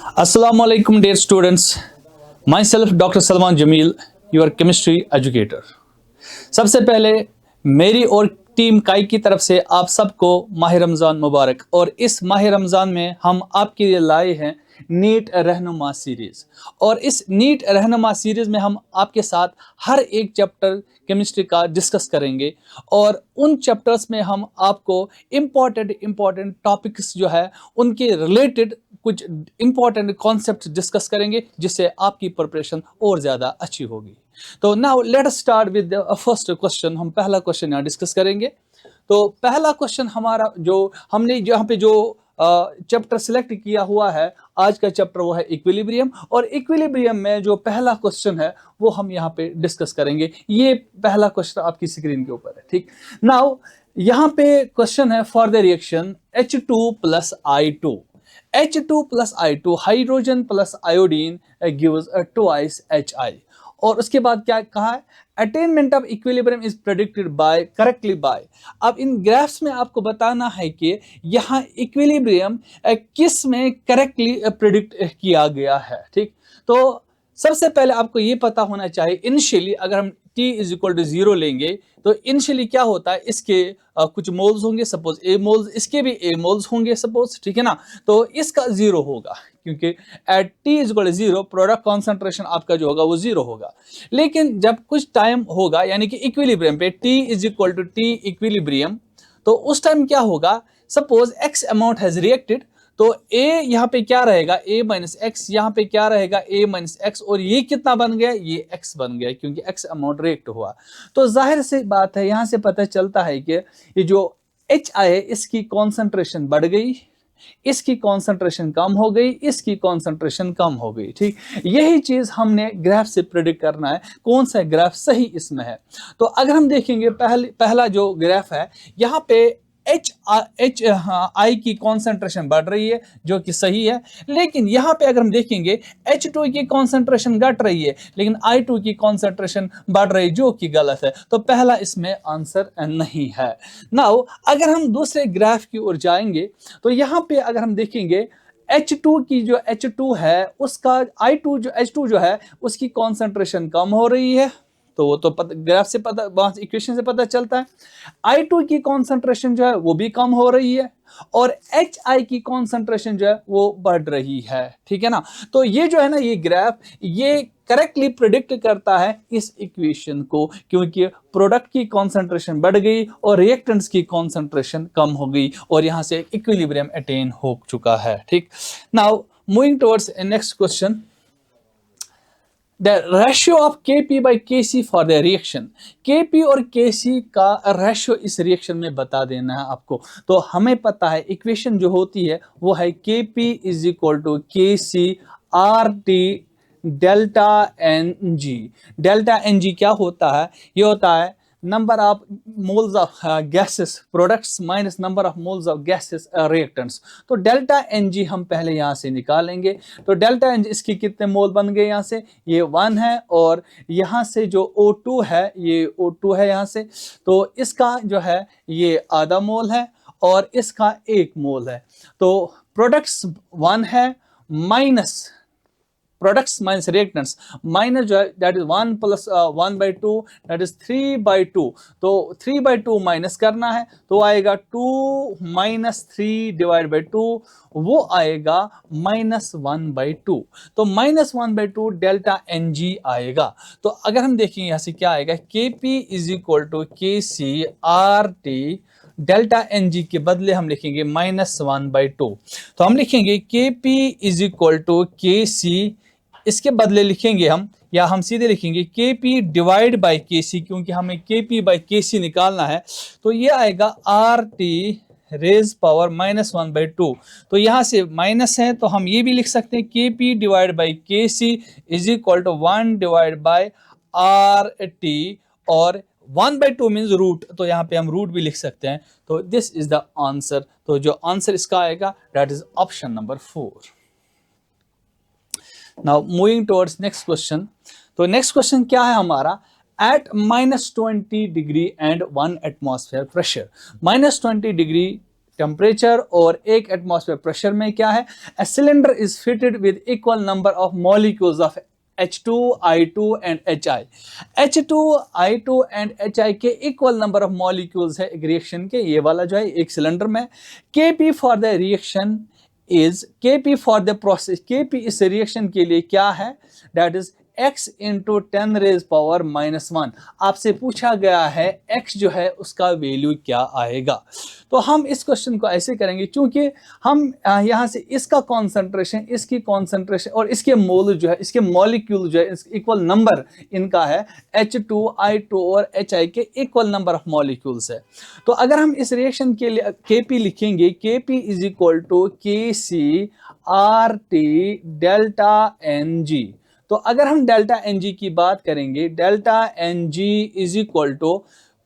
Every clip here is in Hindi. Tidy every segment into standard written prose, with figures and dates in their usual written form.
Assalamu alaikum dear students. Myself Dr. Salman Jamil, your chemistry educator. सबसे पहले मेरी और टीम काई की तरफ से आप सबको माह रमज़ान मुबारक। और इस माह रमज़ान में हम आपके लिए लाए हैं नीट रहनुमा सीरीज़। और इस नीट रहनुमा सीरीज़ में हम आपके साथ हर एक चैप्टर केमिस्ट्री का डिस्कस करेंगे और उन चैप्टर्स में हम आपको इम्पॉर्टेंट टॉपिक्स जो है उनके रिलेटेड कुछ इम्पॉर्टेंट कॉन्सेप्ट डिस्कस करेंगे, जिससे आपकी प्रिपरेशन और ज़्यादा अच्छी होगी। तो now let us start with the first question. हम पहला क्वेश्चन यहाँ डिस्कस करेंगे। तो पहला क्वेश्चन हमारा जो हमने यहाँ पे जो चैप्टर सिलेक्ट किया हुआ है आज का चैप्टर वो है इक्विलिब्रियम। और इक्विलिब्रियम में जो पहला क्वेश्चन है वो हम यहाँ पे डिस्कस करेंगे। ये पहला क्वेश्चन आपकी स्क्रीन के ऊपर है, ठीक। नाउ यहाँ पे क्वेश्चन है for the reaction H2 + I2। H2 + I2 hydrogen plus iodine gives twice HI। और उसके बाद क्या कहा है, attainment of equilibrium is predicted by correctly by. अब इन ग्राफ्स में आपको बताना है कि यहाँ इक्विलिब्रियम किस में करेक्टली प्रेडिक्ट किया गया है, ठीक। तो सबसे पहले आपको ये पता होना चाहिए इनिशियली अगर हम T = 0 लेंगे तो इनिशियली क्या होता है, इसके कुछ मोल्स होंगे, सपोज A मोल्स, इसके भी A मोल्स होंगे सपोज, ठीक है ना। तो इसका 0 होगा क्योंकि एट T = 0 प्रोडक्ट कॉन्सेंट्रेशन आपका जो होगा वो 0 होगा। लेकिन जब कुछ टाइम होगा यानी कि इक्विलिब्रियम पे T = T इक्विलिब्रियम, तो उस टाइम क्या होगा, suppose X amount has reacted, तो A यहाँ पे क्या रहेगा, A - X, यहाँ पे क्या रहेगा A - X, और ये कितना बन गया, ये X बन गया क्योंकि X अमाउंट रिएक्ट हुआ। तो जाहिर सी बात है यहाँ से पता चलता है कि ये जो HI है इसकी कॉन्सेंट्रेशन बढ़ गई, इसकी कॉन्सेंट्रेशन कम हो गई, इसकी कॉन्सेंट्रेशन कम हो गई, ठीक। यही चीज हमने ग्राफ से प्रेडिक्ट करना है कौन सा ग्राफ सही इसमें है। तो अगर हम देखेंगे पहला जो ग्राफ है यहाँ पे HI की कॉन्सेंट्रेशन बढ़ रही है जो कि सही है। लेकिन यहाँ पे अगर हम देखेंगे H2 की कॉन्सेंट्रेशन घट रही है लेकिन I2 की कॉन्सेंट्रेशन बढ़ रही है जो कि गलत है। तो पहला इसमें आंसर नहीं है। नाउ अगर हम दूसरे ग्राफ की ओर जाएंगे तो यहाँ पे अगर हम देखेंगे H2 की जो H2 है उसका H2 जो है उसकी कॉन्सेंट्रेशन कम हो रही है। तो वो तो ग्राफ से पता, वहां इक्वेशन से पता चलता है। I2 की कॉन्सेंट्रेशन जो है वो भी कम हो रही है और HI की कॉन्सेंट्रेशन जो है वो बढ़ रही है, ठीक है ना। तो ये जो है ना ये ग्राफ ये करेक्टली प्रिडिक्ट करता है इस इक्वेशन को, क्योंकि प्रोडक्ट की कॉन्सेंट्रेशन बढ़ गई और रिएक्टेंट्स की कॉन्सेंट्रेशन कम हो गई और यहां से इक्विलिब्रियम अटेन हो चुका है, ठीक। Now moving towards next question, The ratio of Kp by Kc for the reaction। Kp और Kc का रेशियो इस रिएक्शन में बता देना है आपको। तो हमें पता है इक्वेशन जो होती है वो है Kp = Kc RT delta Ng। Delta Ng क्या होता है, ये होता है number of moles of gases products minus number of moles of gases reactants. तो डेल्टा Ng हम पहले यहाँ से निकालेंगे। तो डेल्टा Ng इसके कितने मोल बन गए, यहाँ से ये 1 है और यहाँ से जो O2 है ये O2 है यहाँ से, तो इसका जो है ये आधा मोल है और इसका 1 मोल है। तो प्रोडक्ट्स 1 है minus products minus reactants minus जो है दैट इज 1 + 1/2 दैट इज 3/2। तो 3/2 माइनस करना है तो आएगा 2 - 3/2, वो आएगा -1/2। तो -1/2 डेल्टा Ng आएगा। तो अगर हम देखेंगे यहाँ से क्या आएगा, Kp = Kc RT delta Ng के बदले हम लिखेंगे -1/2। तो हम लिखेंगे Kp = Kc, इसके बदले लिखेंगे हम या हम सीधे लिखेंगे Kp / Kc, क्योंकि हमें Kp / Kc निकालना है। तो ये आएगा RT रेज पावर -1/2। तो यहाँ से माइनस है तो हम ये भी लिख सकते हैं Kp / Kc = 1 / RT और 1/2 मीन्स रूट, तो यहाँ पे हम रूट भी लिख सकते हैं। तो दिस इज द आंसर। तो जो आंसर इसका आएगा that is option number 4। Now moving towards next question. तो नेक्स्ट क्वेश्चन क्या है हमारा, at -20 degree and 1 atmosphere pressure. -20 degree temperature और 1 एटमॉस्फेयर प्रेशर में क्या है, a cylinder is fitted with equal number of molecules of H2, I2 and HI. H2, I2 and HI के इक्वल नंबर ऑफ मॉलिक्यूल्स है एक रिएक्शन के, ये वाला जो है एक सिलेंडर में। Kp for the reaction is, Kp for the process, Kp इस रिएक्शन के लिए क्या है, that is x into 10 raise power -1। आपसे पूछा गया है x जो है उसका वैल्यू क्या आएगा। तो हम इस क्वेश्चन को ऐसे करेंगे, क्योंकि हम यहाँ से इसका कॉन्सेंट्रेशन, इसकी कॉन्सेंट्रेशन और इसके मोल जो है, इसके मॉलिक्यूल जो है इक्वल नंबर इनका है, H2, I2 और HI के इक्वल नंबर ऑफ मॉलिक्यूल्स है। तो अगर हम इस रिएक्शन के लिए Kp लिखेंगे, Kp is equal to Kc RT delta Ng। तो अगर हम डेल्टा Ng की बात करेंगे, delta Ng is equal to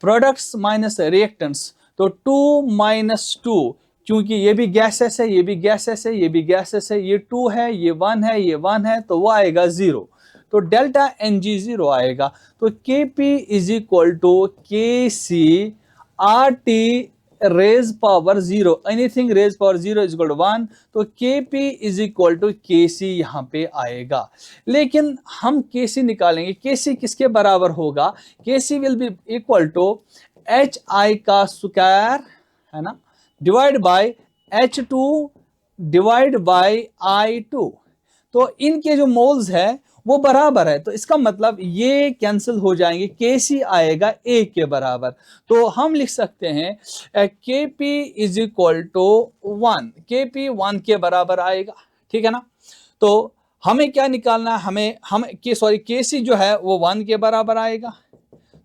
products minus reactants, तो 2 - 2, क्योंकि ये भी गैसेस है, ये भी गैसेस है, ये भी गैसेस है, ये 2 है, ये 1 है, ये 1 है, तो वो आएगा 0। तो डेल्टा Ng 0 आएगा। तो Kp is equal to Kc RT raise power 0, anything raise power 0 is equal to 1, तो Kp is equal to Kc यहाँ पे आएगा। लेकिन हम Kc निकालेंगे, Kc किसके बराबर होगा, Kc will be equal to HI का स्क्वायर, है ना, divide by H2 divide by I2। तो इनके जो मोल्स है वो बराबर है, तो इसका मतलब ये कैंसिल हो जाएंगे, Kc आएगा A के बराबर। तो हम लिख सकते हैं Kp is equal to 1, Kp 1 के बराबर आएगा, ठीक है ना। तो हमें क्या निकालना है, Kc जो है वो 1 के बराबर आएगा,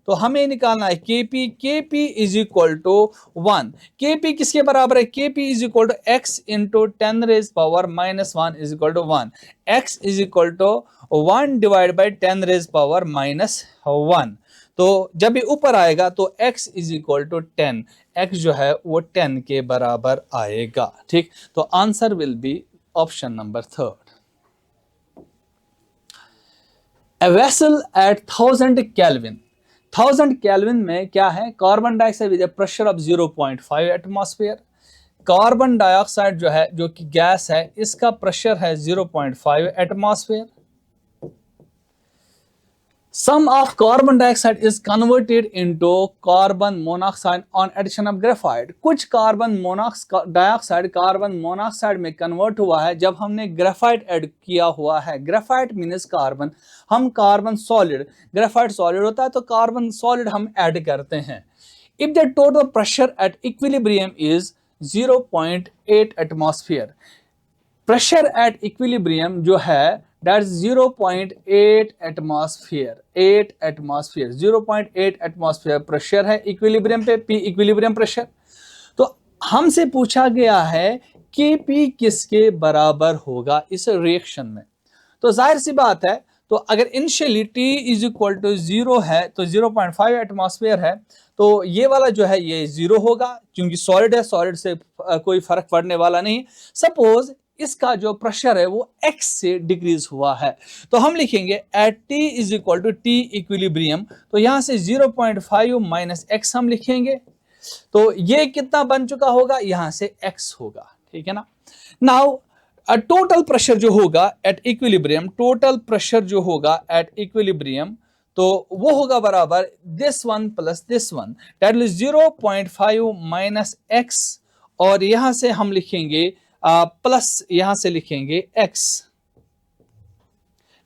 तो हमें निकालना है Kp is equal to 1। Kp किसके बराबर है, Kp is equal to x into 10 raise power -1 is equal to 1, x is equal to 1 divide by 10 raise power -1। तो जब ये ऊपर आएगा तो x is equal to 10, x जो है वो 10 के बराबर आएगा, ठीक। तो answer will be option number 3। A vessel at 1000 Kelvin, 1000 kelvin में क्या है, carbon dioxide with pressure of 0.5 atmosphere. Carbon dioxide जो है, जो कि गैस है, इसका प्रेशर है 0.5 atmosphere. Some of carbon dioxide is converted into carbon monoxide on addition of graphite. कुछ कार्बन डाइऑक्साइड कार्बन मोनोऑक्साइड में कन्वर्ट हुआ है जब हमने ग्रेफाइट ऐड किया हुआ है। ग्रेफाइट मीन्स कार्बन, हम कार्बन सॉलिड, ग्रेफाइट सॉलिड होता है तो कार्बन सॉलिड हम ऐड करते हैं। If the total pressure at equilibrium is 0.8 atmosphere, pressure at equilibrium जो है that 0.8 atmosphere, 8 atmosphere, 0.8 atmosphere pressure है इक्विलिब्रियम पे, P इक्विलिब्रियम प्रेशर। तो हमसे पूछा गया है कि P किसके बराबर होगा इस रिएक्शन में। तो जाहिर सी बात है, तो अगर initially T is equal to 0 है तो 0.5 एटमॉस्फेयर है, तो ये वाला जो है ये 0 होगा, क्योंकि सॉलिड है, सॉलिड से कोई फर्क पड़ने वाला नहीं। सपोज इसका जो प्रेशर है वो x से डिक्रीज हुआ है, तो हम लिखेंगे at T is equal to T equilibrium, तो यहां से 0.5 माइनस x हम लिखेंगे, तो ये कितना बन चुका होगा, यहां से x होगा, ठीक है ना। नाउ टोटल प्रेशर जो होगा एट इक्विलिब्रियम, टोटल प्रेशर जो होगा एट इक्विलिब्रियम, तो वो होगा बराबर this one plus this one, that is 0.5 minus x, और यहां से हम लिखेंगे प्लस, यहां से लिखेंगे x।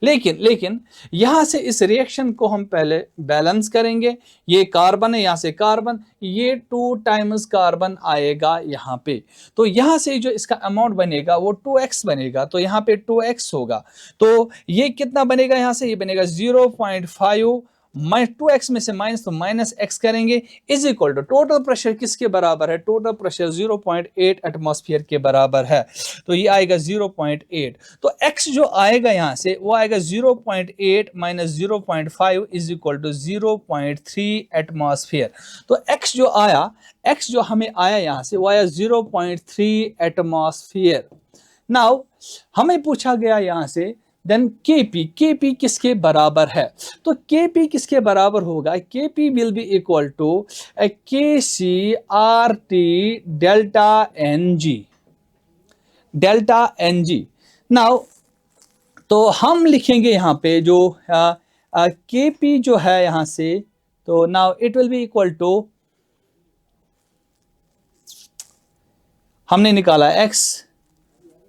लेकिन यहां से इस रिएक्शन को हम पहले बैलेंस करेंगे। ये कार्बन है, यहां से कार्बन, ये 2 टाइम्स कार्बन आएगा यहां पे, तो यहां से जो इसका अमाउंट बनेगा वो 2x बनेगा, तो यहां पे 2x होगा। तो ये कितना बनेगा, यहां से ये बनेगा 0.5 2x में से माइनस, तो माइनस x करेंगे, is equal to total pressure किसके बराबर है, टोटल प्रेशर 0.8 एटमॉस्फेयर के बराबर है, तो ये आएगा 0.8। तो x जो आएगा यहां से वो आएगा 0.8 minus 0.5 is equal to 0.3 atmosphere. तो x जो आया, x जो हमें आया यहां से वो आया 0.3 एटमॉस्फेयर। नाउ हमें पूछा गया यहां से देन Kp किसके बराबर है? तो Kp किसके बराबर होगा? Kp will be equal to KCRT delta Ng। Now तो हम लिखेंगे यहाँ पे जो Kp जो है यहाँ से, तो now it will be equal to, हमने निकाला x,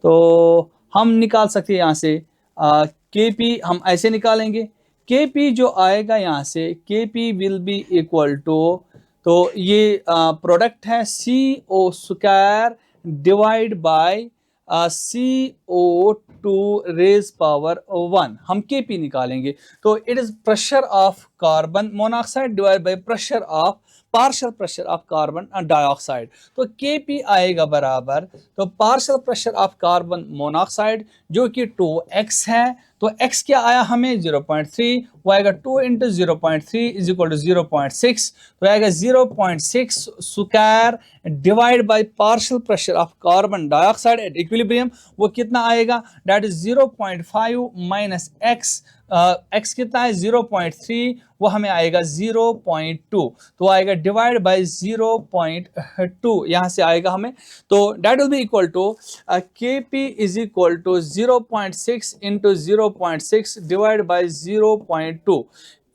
तो हम निकाल सकते हैं यहाँ से Kp, हम ऐसे निकालेंगे Kp जो आएगा यहाँ से, Kp will be equal to, तो ये प्रोडक्ट है CO square divide by CO2 raise power 1, हम Kp निकालेंगे। तो it is pressure of carbon monoxide divide by pressure of partial pressure of carbon dioxide. तो Kp आएगा बराबर, तो partial pressure of carbon monoxide जो कि 2x है, तो x क्या आया हमें 0.3, वो आएगा 2 इंटू 0.3 इज इक्वल टू 0.6, तो आएगा 0.6 square divide by partial pressure of carbon dioxide at equilibrium, वो कितना आएगा? That is 0.5 minus x, x कितना है 0.3, वो हमें आएगा 0.2, तो आएगा डिवाइड बाय 0.2 यहाँ से आएगा हमें, तो that will be equal to Kp is equal to 0.6 into 0.6 divide by 0.2,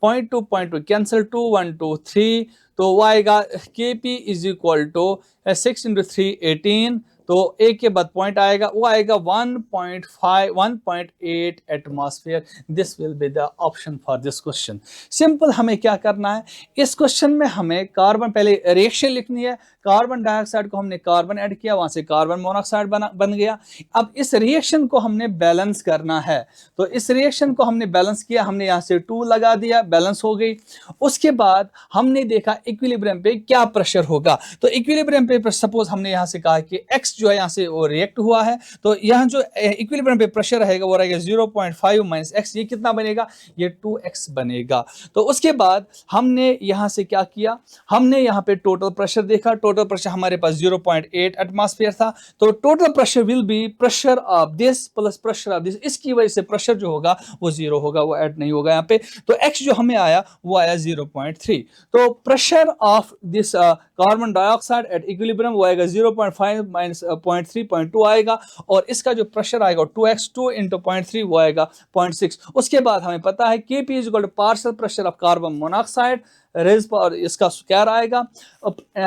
0.2 cancel, 2 1 2 3, तो वो आएगा Kp is equal to 6 into 3 18, तो एक के बाद पॉइंट आएगा, वो आएगा 1.8 atmosphere. This will be the option for this question. Simple, हमें क्या करना है इस क्वेश्चन में, हमें कार्बन, पहले रिएक्शन लिखनी है, कार्बन डाइऑक्साइड को हमने कार्बन ऐड किया, वहां से कार्बन मोनोऑक्साइड बन गया। अब इस रिएक्शन को हमने बैलेंस करना है, तो इस रिएक्शन को हमने बैलेंस किया, हमने यहाँ से 2 लगा दिया, बैलेंस हो गई। उसके बाद हमने देखा इक्विलिब्रियम पे क्या प्रेशर होगा, तो इक्विलिब्रियम पे सपोज हमने यहाँ से कहा कि x जो है यहाँ से वो रिएक्ट हुआ है, तो यहाँ जो इक्विलिब्रियम पे प्रेशर रहेगा वो रहेगा 0.5 माइनस x, ये कितना बनेगा? ये 2x बनेगा। तो उसके बाद हमने यहाँ से क्या किया, हमने यहाँ पे टोटल प्रेशर देखा, टोटल प्रेशर हमारे पास 0.8 एटमॉस्फेयर था, तो total pressure will be pressure of this plus pressure of this, इसकी वजह से प्रेशर जो होगा वो 0 होगा, वो ऐड नहीं होगा यहाँ पे, तो x जो हमें आया वो आया 0.3। तो pressure of this carbon dioxide at equilibrium वो आएगा 0.5 माइनस 0.3 आएगा, और इसका जो प्रेशर आएगा 2x, 2 इंटू 0.3 वो आएगा 0.6। उसके बाद हमें पता है Kp is equal to partial pressure of carbon monoxide raise power, इसका स्क्वायर आएगा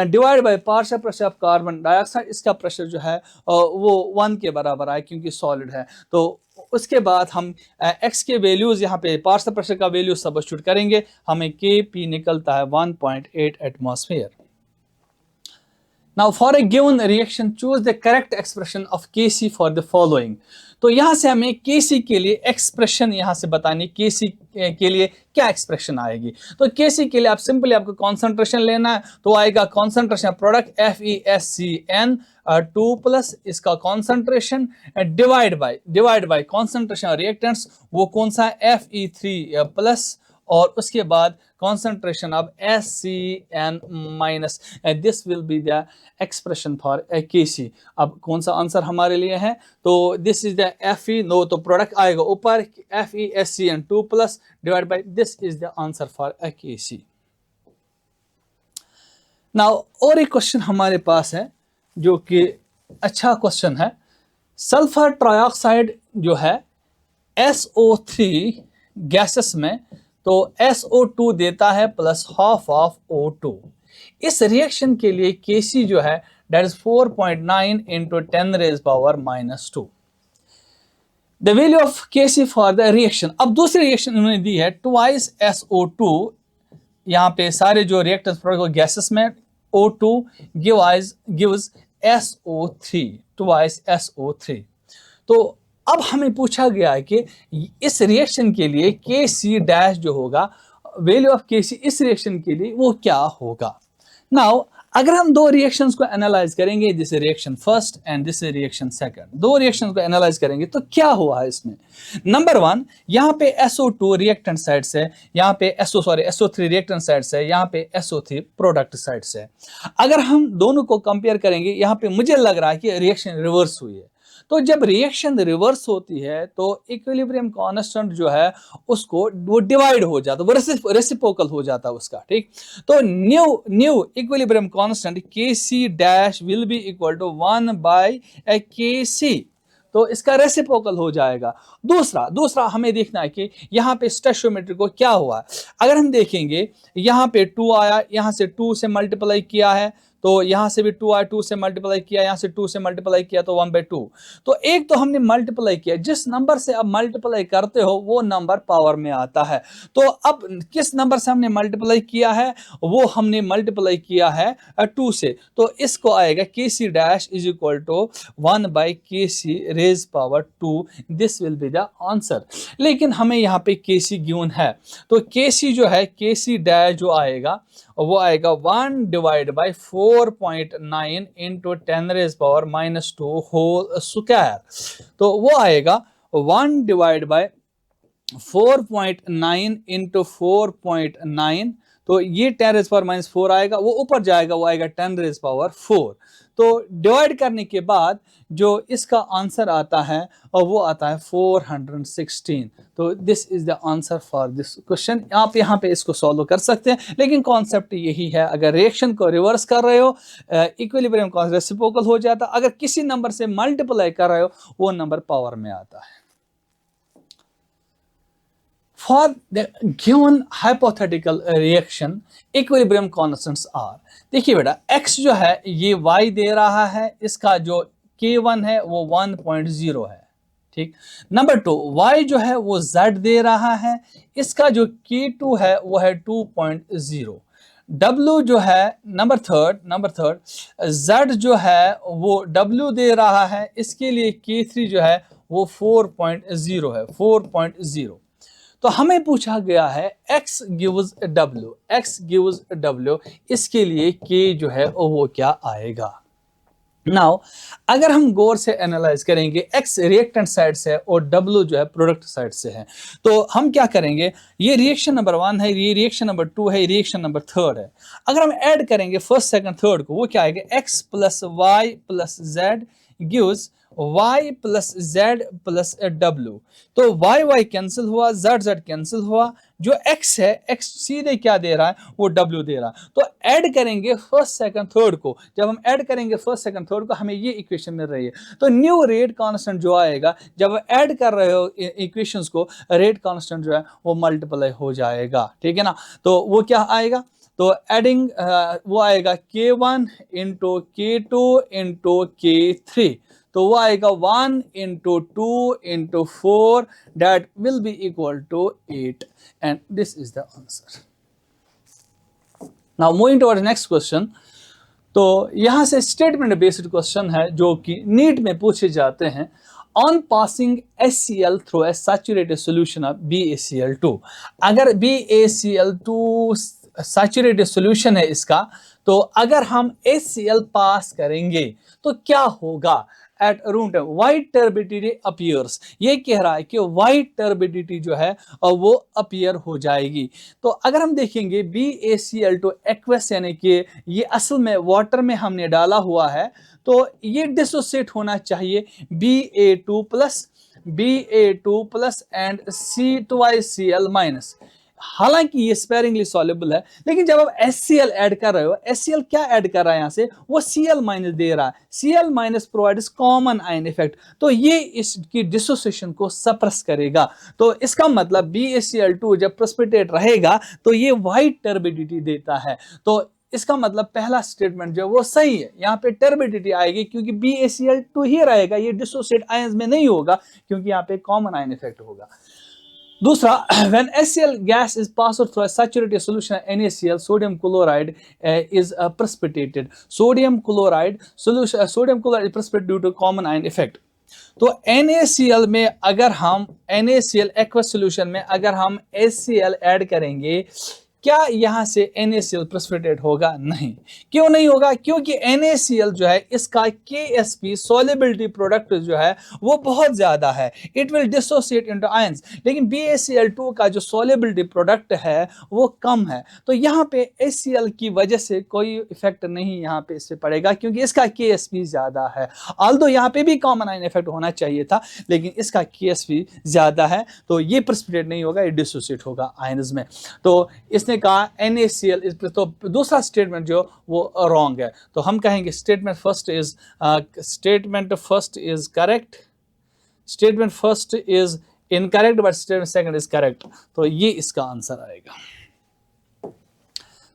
divide by partial pressure of carbon dioxide, इसका प्रेशर जो है वो 1 के बराबर आए क्योंकि सॉलिड है। तो उसके बाद हम x के वैल्यूज यहाँ पे पार्शियल प्रेशर का वैल्यू सब्स्टिट्यूट करेंगे, हमें Kp निकलता है 1.8 atmosphere. Now for a given reaction choose the correct expression of Kc for the following। तो यहाँ से हमें Kc के लिए एक्सप्रेशन यहाँ से बतानी, Kc के लिए क्या एक्सप्रेशन आएगी। तो Kc के लिए आप सिंपली आपको कॉन्सेंट्रेशन लेना है, तो आएगा कॉन्सेंट्रेशन प्रोडक्ट FeSCN 2 प्लस इसका concentration divide by concentration reactants, वो कौन सा है Fe3 प्लस, और उसके बाद concentration of SCN minus, this will be the expression for Kc। अब कौन सा आंसर हमारे लिए है, तो this is the Fe, no तो प्रोडक्ट आएगा ऊपर FeSCN 2 plus divide by, this is the answer for Kc। Now और एक क्वेश्चन हमारे पास है जो कि अच्छा क्वेश्चन है, सल्फर ट्राइऑक्साइड जो है SO3 गैसेस में, तो SO2 देता है प्लस हाफ ऑफ O2। इस रिएक्शन के लिए Kc जो है that is 4.9 into 10 raise power -2। The value of Kc for the reaction. अब दूसरी रिएक्शन उन्होंने दी है ट्वाइस SO2, यहाँ पे सारे जो रिएक्टेंट्स प्रोडक्ट गैसेस में O2 gives SO3, twice SO3। तो अब हमें पूछा गया है कि इस रिएक्शन के लिए Kc डैश जो होगा, वैल्यू ऑफ Kc इस रिएक्शन के लिए वो क्या होगा। नाउ अगर हम दो रिएक्शंस को एनालाइज करेंगे, this reaction first and this reaction second, दो रिएक्शंस को एनालाइज करेंगे तो क्या हुआ है इसमें। नंबर 1, यहाँ पे SO2 रिएक्टेंट साइड से, यहाँ पे SO3 रिएक्टेंट साइड से, यहाँ पे SO3 प्रोडक्ट साइड से। अगर हम दोनों को कंपेयर करेंगे, यहाँ पे मुझे लग रहा है कि रिएक्शन रिवर्स हुई है, तो जब रिएक्शन रिवर्स होती है तो इक्विलिब्रियम कांस्टेंट जो है उसको वो डिवाइड हो जाता है, वो रेसिप्रोकल हो जाता है उसका, ठीक। तो new equilibrium constant K C dash will be equal to 1/Kc, तो इसका रेसिप्रोकल हो जाएगा। दूसरा हमें देखना है कि यहाँ पे स्टोइचियोमेट्री को क्या हुआ है। अगर हम देखेंगे यहाँ पे 2 आया, यहाँ से 2 से मल्टीप्लाई किया है, तो यहाँ से भी 2 आया, 2 से मल्टीप्लाई किया, यहाँ से 2 से मल्टीप्लाई किया तो 1/2। तो एक तो हमने मल्टीप्लाई किया, जिस नंबर से आप मल्टीप्लाई करते हो वो नंबर पावर में आता है। तो अब किस नंबर से हमने मल्टीप्लाई किया है, वो हमने मल्टीप्लाई किया है 2 से, तो इसको आएगा Kc dash is equal to 1/Kc raise power 2, this will be the answer. लेकिन हमें यहाँ पे Kc गिवन है, तो Kc जो है, Kc डैश जो आएगा वो आएगा 1 divide by 4.9 into 10 raise power -2 whole square. तो वो आएगा 1 डिवाइड बाई 4.9 इंटू 4.9, तो ये 10 रेज पावर -4 आएगा, वो ऊपर जाएगा, वो आएगा 10 रेज पावर 4। तो डिवाइड करने के बाद जो इसका आंसर आता है और वो आता है 416। तो this is the answer for this question. आप यहाँ पे इसको सॉल्व कर सकते हैं, लेकिन कॉन्सेप्ट यही है, अगर रिएक्शन को रिवर्स कर रहे हो इक्विलिब्रियम कांस्टेंट रेसिप्रोकल हो जाता, अगर किसी नंबर से मल्टीप्लाई कर रहे हो वो नंबर पावर में आता है। For the given hypothetical reaction, equilibrium constants are, देखिए बेटा x जो है ये y दे रहा है, इसका जो k1 है वो 1.0 है, ठीक। नंबर 2 y जो है वो z दे रहा है, इसका जो k2 है वो है 2.0। W जो है नंबर थर्ड z जो है वो w दे रहा है, इसके लिए k3 जो है वो 4.0 है, 4.0। तो हमें पूछा गया है x गिव्स w, इसके लिए k जो है वो क्या आएगा। नाउ अगर हम गौर से एनालाइज करेंगे, x रिएक्टेंट साइड से है और w जो है प्रोडक्ट साइड से है, तो हम क्या करेंगे, ये रिएक्शन नंबर 1 है, ये रिएक्शन नंबर 2 है, ये रिएक्शन नंबर 3 है। अगर हम ऐड करेंगे फर्स्ट सेकंड थर्ड को, वो क्या आएगा, x plus y plus z gives y plus z plus w। तो y कैंसिल हुआ, z कैंसिल हुआ, जो x है x सीधे क्या दे रहा है, वो w दे रहा है। तो ऐड करेंगे फर्स्ट सेकंड थर्ड को, जब हम ऐड करेंगे फर्स्ट सेकंड थर्ड को, हमें ये इक्वेशन मिल रही है। तो न्यू रेट कांस्टेंट जो आएगा, जब ऐड कर रहे हो इक्वेशंस को, रेट कांस्टेंट जो है वो मल्टीप्लाई हो जाएगा, ठीक है ना। तो वो क्या आएगा, तो एडिंग वो आएगा k1 into k2 into k3, तो वो आएगा 1 into 2 into 4, that will be equal to 8, and this is the answer. Now moving to our next question, तो यहां से स्टेटमेंट बेस्ड क्वेश्चन है जो कि नीट में पूछे जाते हैं। On passing HCl through a saturated solution of BaCl2, अगर BaCl2 सैचुरेटेड सोल्यूशन है इसका, तो अगर हम HCl पास करेंगे तो क्या होगा at room temperature, white turbidity appears. ये कह रहा है कि व्हाइट टर्बिडिटी जो है वो अपीयर हो जाएगी। तो अगर हम देखेंगे BaCl2 एक्वस, यानी कि ये असल में वाटर में हमने डाला हुआ है, तो ये डिसोसिएट होना चाहिए Ba2 plus and C2Cl minus. हालांकि ये स्पेरिंगली सॉल्युबल है, लेकिन जब आप HCl ऐड कर रहे हो, HCl क्या ऐड कर रहा है यहाँ से, वो Cl माइनस दे रहा है। Cl minus provides common ion effect, तो ये इसकी डिसोसिएशन को सप्रेस करेगा। तो इसका मतलब BaCl2 जब प्रेसिपिटेट रहेगा तो ये व्हाइट टर्बिडिटी देता है। तो इसका मतलब पहला स्टेटमेंट जो वो सही है, यहाँ पे टर्बिडिटी आएगी क्योंकि BaCl2 ही रहेगा, ये डिसोसिएट आयंस में नहीं होगा क्योंकि यहाँ पे कॉमन आयन इफेक्ट होगा। दूसरा, when HCl gas is passed through a saturated solution NaCl, sodium chloride is precipitated. Sodium chloride is precipitated due to common ion effect. तो NaCl में अगर हम NaCl एक्वस सोल्यूशन में अगर हम HCl ऐड करेंगे, क्या यहाँ से NaCl प्रेसिपिटेट होगा? नहीं। क्यों नहीं होगा? क्योंकि NaCl जो है इसका KsP सॉल्युबिलिटी प्रोडक्ट जो है वो बहुत ज्यादा है, it will dissociate into ions. लेकिन BaCl2 का जो सॉल्युबिलिटी प्रोडक्ट है वो कम है, तो यहाँ पे HCl की वजह से कोई इफेक्ट नहीं यहाँ पे इससे पड़ेगा, क्योंकि इसका KsP ज्यादा है। ऑल्दो यहाँ पे भी कॉमन आयन इफेक्ट होना चाहिए था, लेकिन इसका KsP ज्यादा है, तो ये प्रेसिपिटेट नहीं होगा, ये डिसोसिएट होगा आयंस में। तो इसने कहा NaCl, तो दूसरा स्टेटमेंट जो वो रॉन्ग है, तो हम कहेंगे statement first is correct, statement first is incorrect, but statement second is correct, तो ये इसका आंसर आएगा।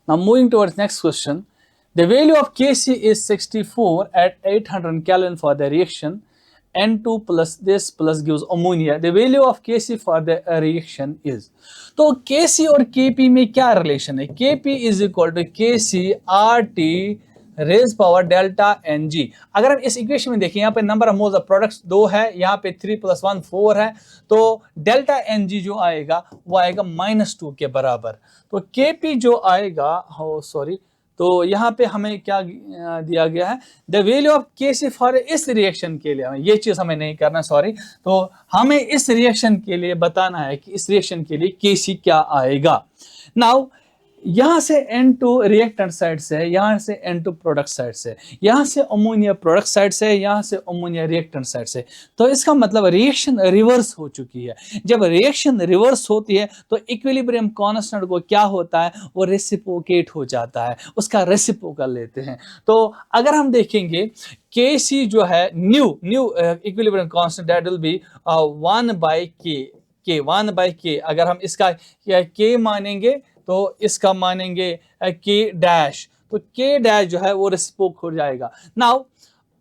Now moving towards next question, the value of Kc is 64 at 800 Kelvin for the reaction N2 plus this plus gives ammonia. The value of Kc for the reaction is, तो Kc और Kp में क्या रिलेशन है? Kp is equal to Kc RT raise power delta Ng। अगर हम इस इक्वेशन में देखें, यहाँ पे number of moles of products 2 है, यहाँ पे 3 + 1 4 है, तो डेल्टा Ng जो आएगा वो आएगा -2 के बराबर। तो Kp जो आएगा, तो यहाँ पे हमें क्या दिया गया है? The value of Kc for इस रिएक्शन के लिए, ये चीज हमें नहीं करना, तो हमें इस रिएक्शन के लिए बताना है कि इस रिएक्शन के लिए Kc क्या आएगा। नाउ यहाँ से N2 रिएक्टेंट साइड से है, यहाँ से N2 प्रोडक्ट साइड से, यहाँ से अमोनिया प्रोडक्ट साइड से, यहाँ से अमोनिया रिएक्टेंट साइड से, तो इसका मतलब रिएक्शन रिवर्स हो चुकी है। जब रिएक्शन रिवर्स होती है तो इक्विलिब्रियम कांस्टेंट को क्या होता है? वो रेसिप्रोकेट हो जाता है, उसका रेसिप्रोकल लेते हैं। तो अगर हम देखेंगे Kc जो है new equilibrium constant that will B 1/k, अगर हम इसका K मानेंगे तो इसका मानेंगे K डैश, तो K डैश जो है वो रेसिप्रोक हो जाएगा। नाउ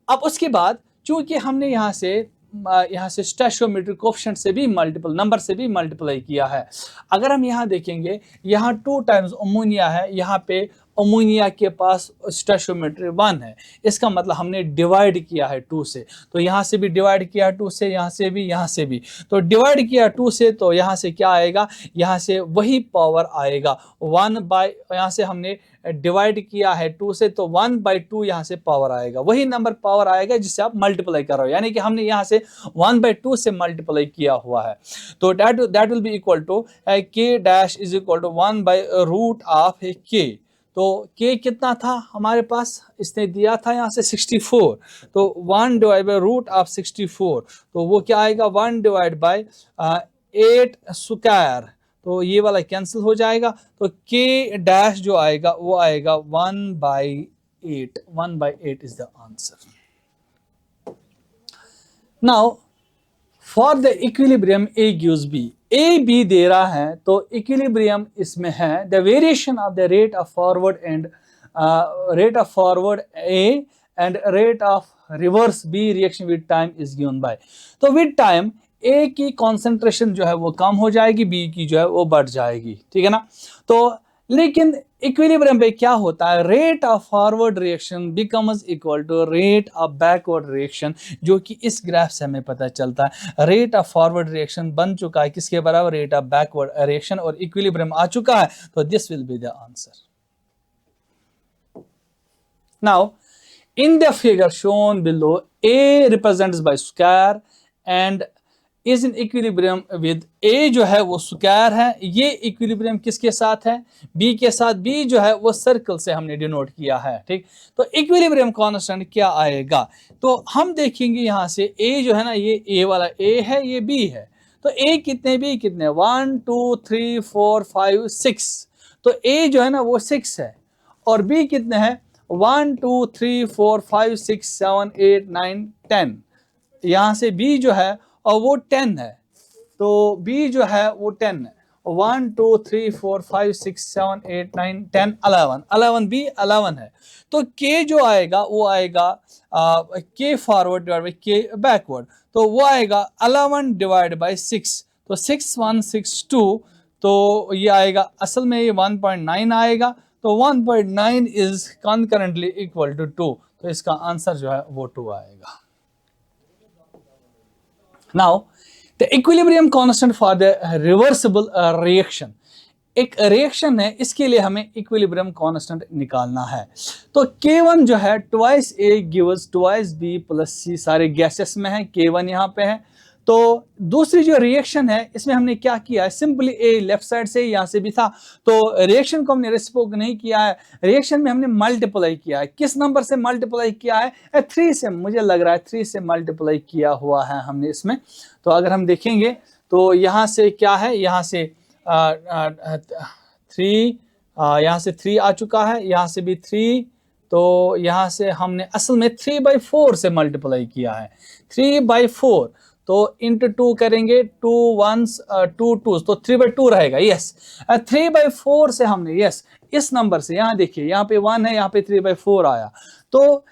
अब उसके बाद चूंकि हमने यहाँ से स्टोइचियोमेट्रिक कोएफिशिएंट से भी मल्टीपल नंबर से भी मल्टीप्लाई किया है। अगर हम यहाँ देखेंगे, यहाँ 2 टाइम्स अमोनिया है, यहाँ पे अमोनिया के पास स्टोइचियोमेट्री 1 है, इसका मतलब हमने डिवाइड किया है 2 से, तो यहाँ से भी डिवाइड किया 2 से, यहाँ से भी, तो डिवाइड किया 2 से, तो यहाँ से क्या आएगा? यहाँ से वही पावर आएगा 1/, यहाँ से हमने डिवाइड किया है 2 से, तो 1/2 यहाँ से पावर आएगा, वही नंबर पावर आएगा जिससे आप मल्टीप्लाई कर रहे हो, यानी कि हमने यहाँ से 1/2 से मल्टीप्लाई किया हुआ है। तो that will be equal to K dash is equal to 1/√ऑफ K। तो K कितना था हमारे पास? इसने दिया था यहाँ से 64, तो 1/√64, तो वो क्या आएगा? 1/8 स्क्वायर, तो ये वाला कैंसिल हो जाएगा, तो K डैश जो आएगा वो आएगा 1/8, 1/8 is the answer. Now for the equilibrium A gives B, A B दे रहा है, तो इक्विलिब्रियम इसमें है the variation of the rate of forward A and rate of reverse B reaction with time is given by, तो विद टाइम A की कॉन्सेंट्रेशन जो है वो कम हो जाएगी, B की जो है वो बढ़ जाएगी, ठीक है ना। तो लेकिन इक्विलिब्रियम पे क्या होता है? Rate of forward reaction becomes equal to rate of backward reaction, जो कि इस ग्राफ से हमें पता चलता है। रेट ऑफ फॉरवर्ड रिएक्शन बन चुका है किसके बराबर? रेट ऑफ बैकवर्ड रिएक्शन, और इक्विलिब्रियम आ चुका है, तो this will be the answer. Now in the figure shown below, A represents bye square and is in equilibrium with A जो है वो स्क्वायर है, ये इक्विलिब्रियम किसके साथ है? B के साथ। B जो है वो सर्कल से हमने डिनोट किया है, ठीक। तो इक्विलिब्रियम कांस्टेंट क्या आएगा? तो हम देखेंगे यहाँ से A जो है ना, ये A वाला A है, ये B है, तो A कितने B कितने? 1 2 3 4 5 6, तो A जो है ना वो 6 है, और B कितने हैं? 1 2 3 4 5 6 7 8 9 10, यहाँ से B जो है और वो 10 है, तो B जो है वो 10 है, 1 2 3 4 5 6 7 8 9 10 11 B 11 है, तो K जो आएगा वो आएगा K forward divide by K backward, तो वो आएगा 11 डिवाइड बाई 6, तो 6162, तो ये आएगा, असल में ये 1.9 आएगा, तो 1.9 इज कॉन्करेंटली इक्वल टू 2, तो इसका आंसर जो है वो 2 आएगा। Now, the equilibrium constant for the reversible reaction एक रिएक्शन है, इसके लिए हमें इक्विलिब्रियम कांस्टेंट निकालना है। तो K1 जो है twice A gives twice B plus C, सारे गैसेस में है, K1 यहाँ पे है। तो दूसरी जो रिएक्शन है इसमें हमने क्या किया है, सिंपली A लेफ्ट साइड से यहाँ से भी था, तो रिएक्शन को हमने रेसिप्रोक नहीं किया है, रिएक्शन में हमने मल्टीप्लाई किया है। किस नंबर से मल्टीप्लाई किया है? 3 से, मुझे लग रहा है 3 से मल्टीप्लाई किया हुआ है हमने इसमें। तो अगर हम देखेंगे तो यहाँ से क्या है, यहाँ से 3, यहाँ से 3 आ चुका है, यहाँ से भी 3, तो यहाँ से हमने असल में 3/4 से मल्टीप्लाई किया है, 3/4, तो इंटू 2 करेंगे, 2 1s 2 2s, तो 3/2 रहेगा। यस, 3/4 से हमने, यस, इस नंबर से, यहाँ देखिए यहाँ पे 1 है, यहाँ पे 3/4 आया, तो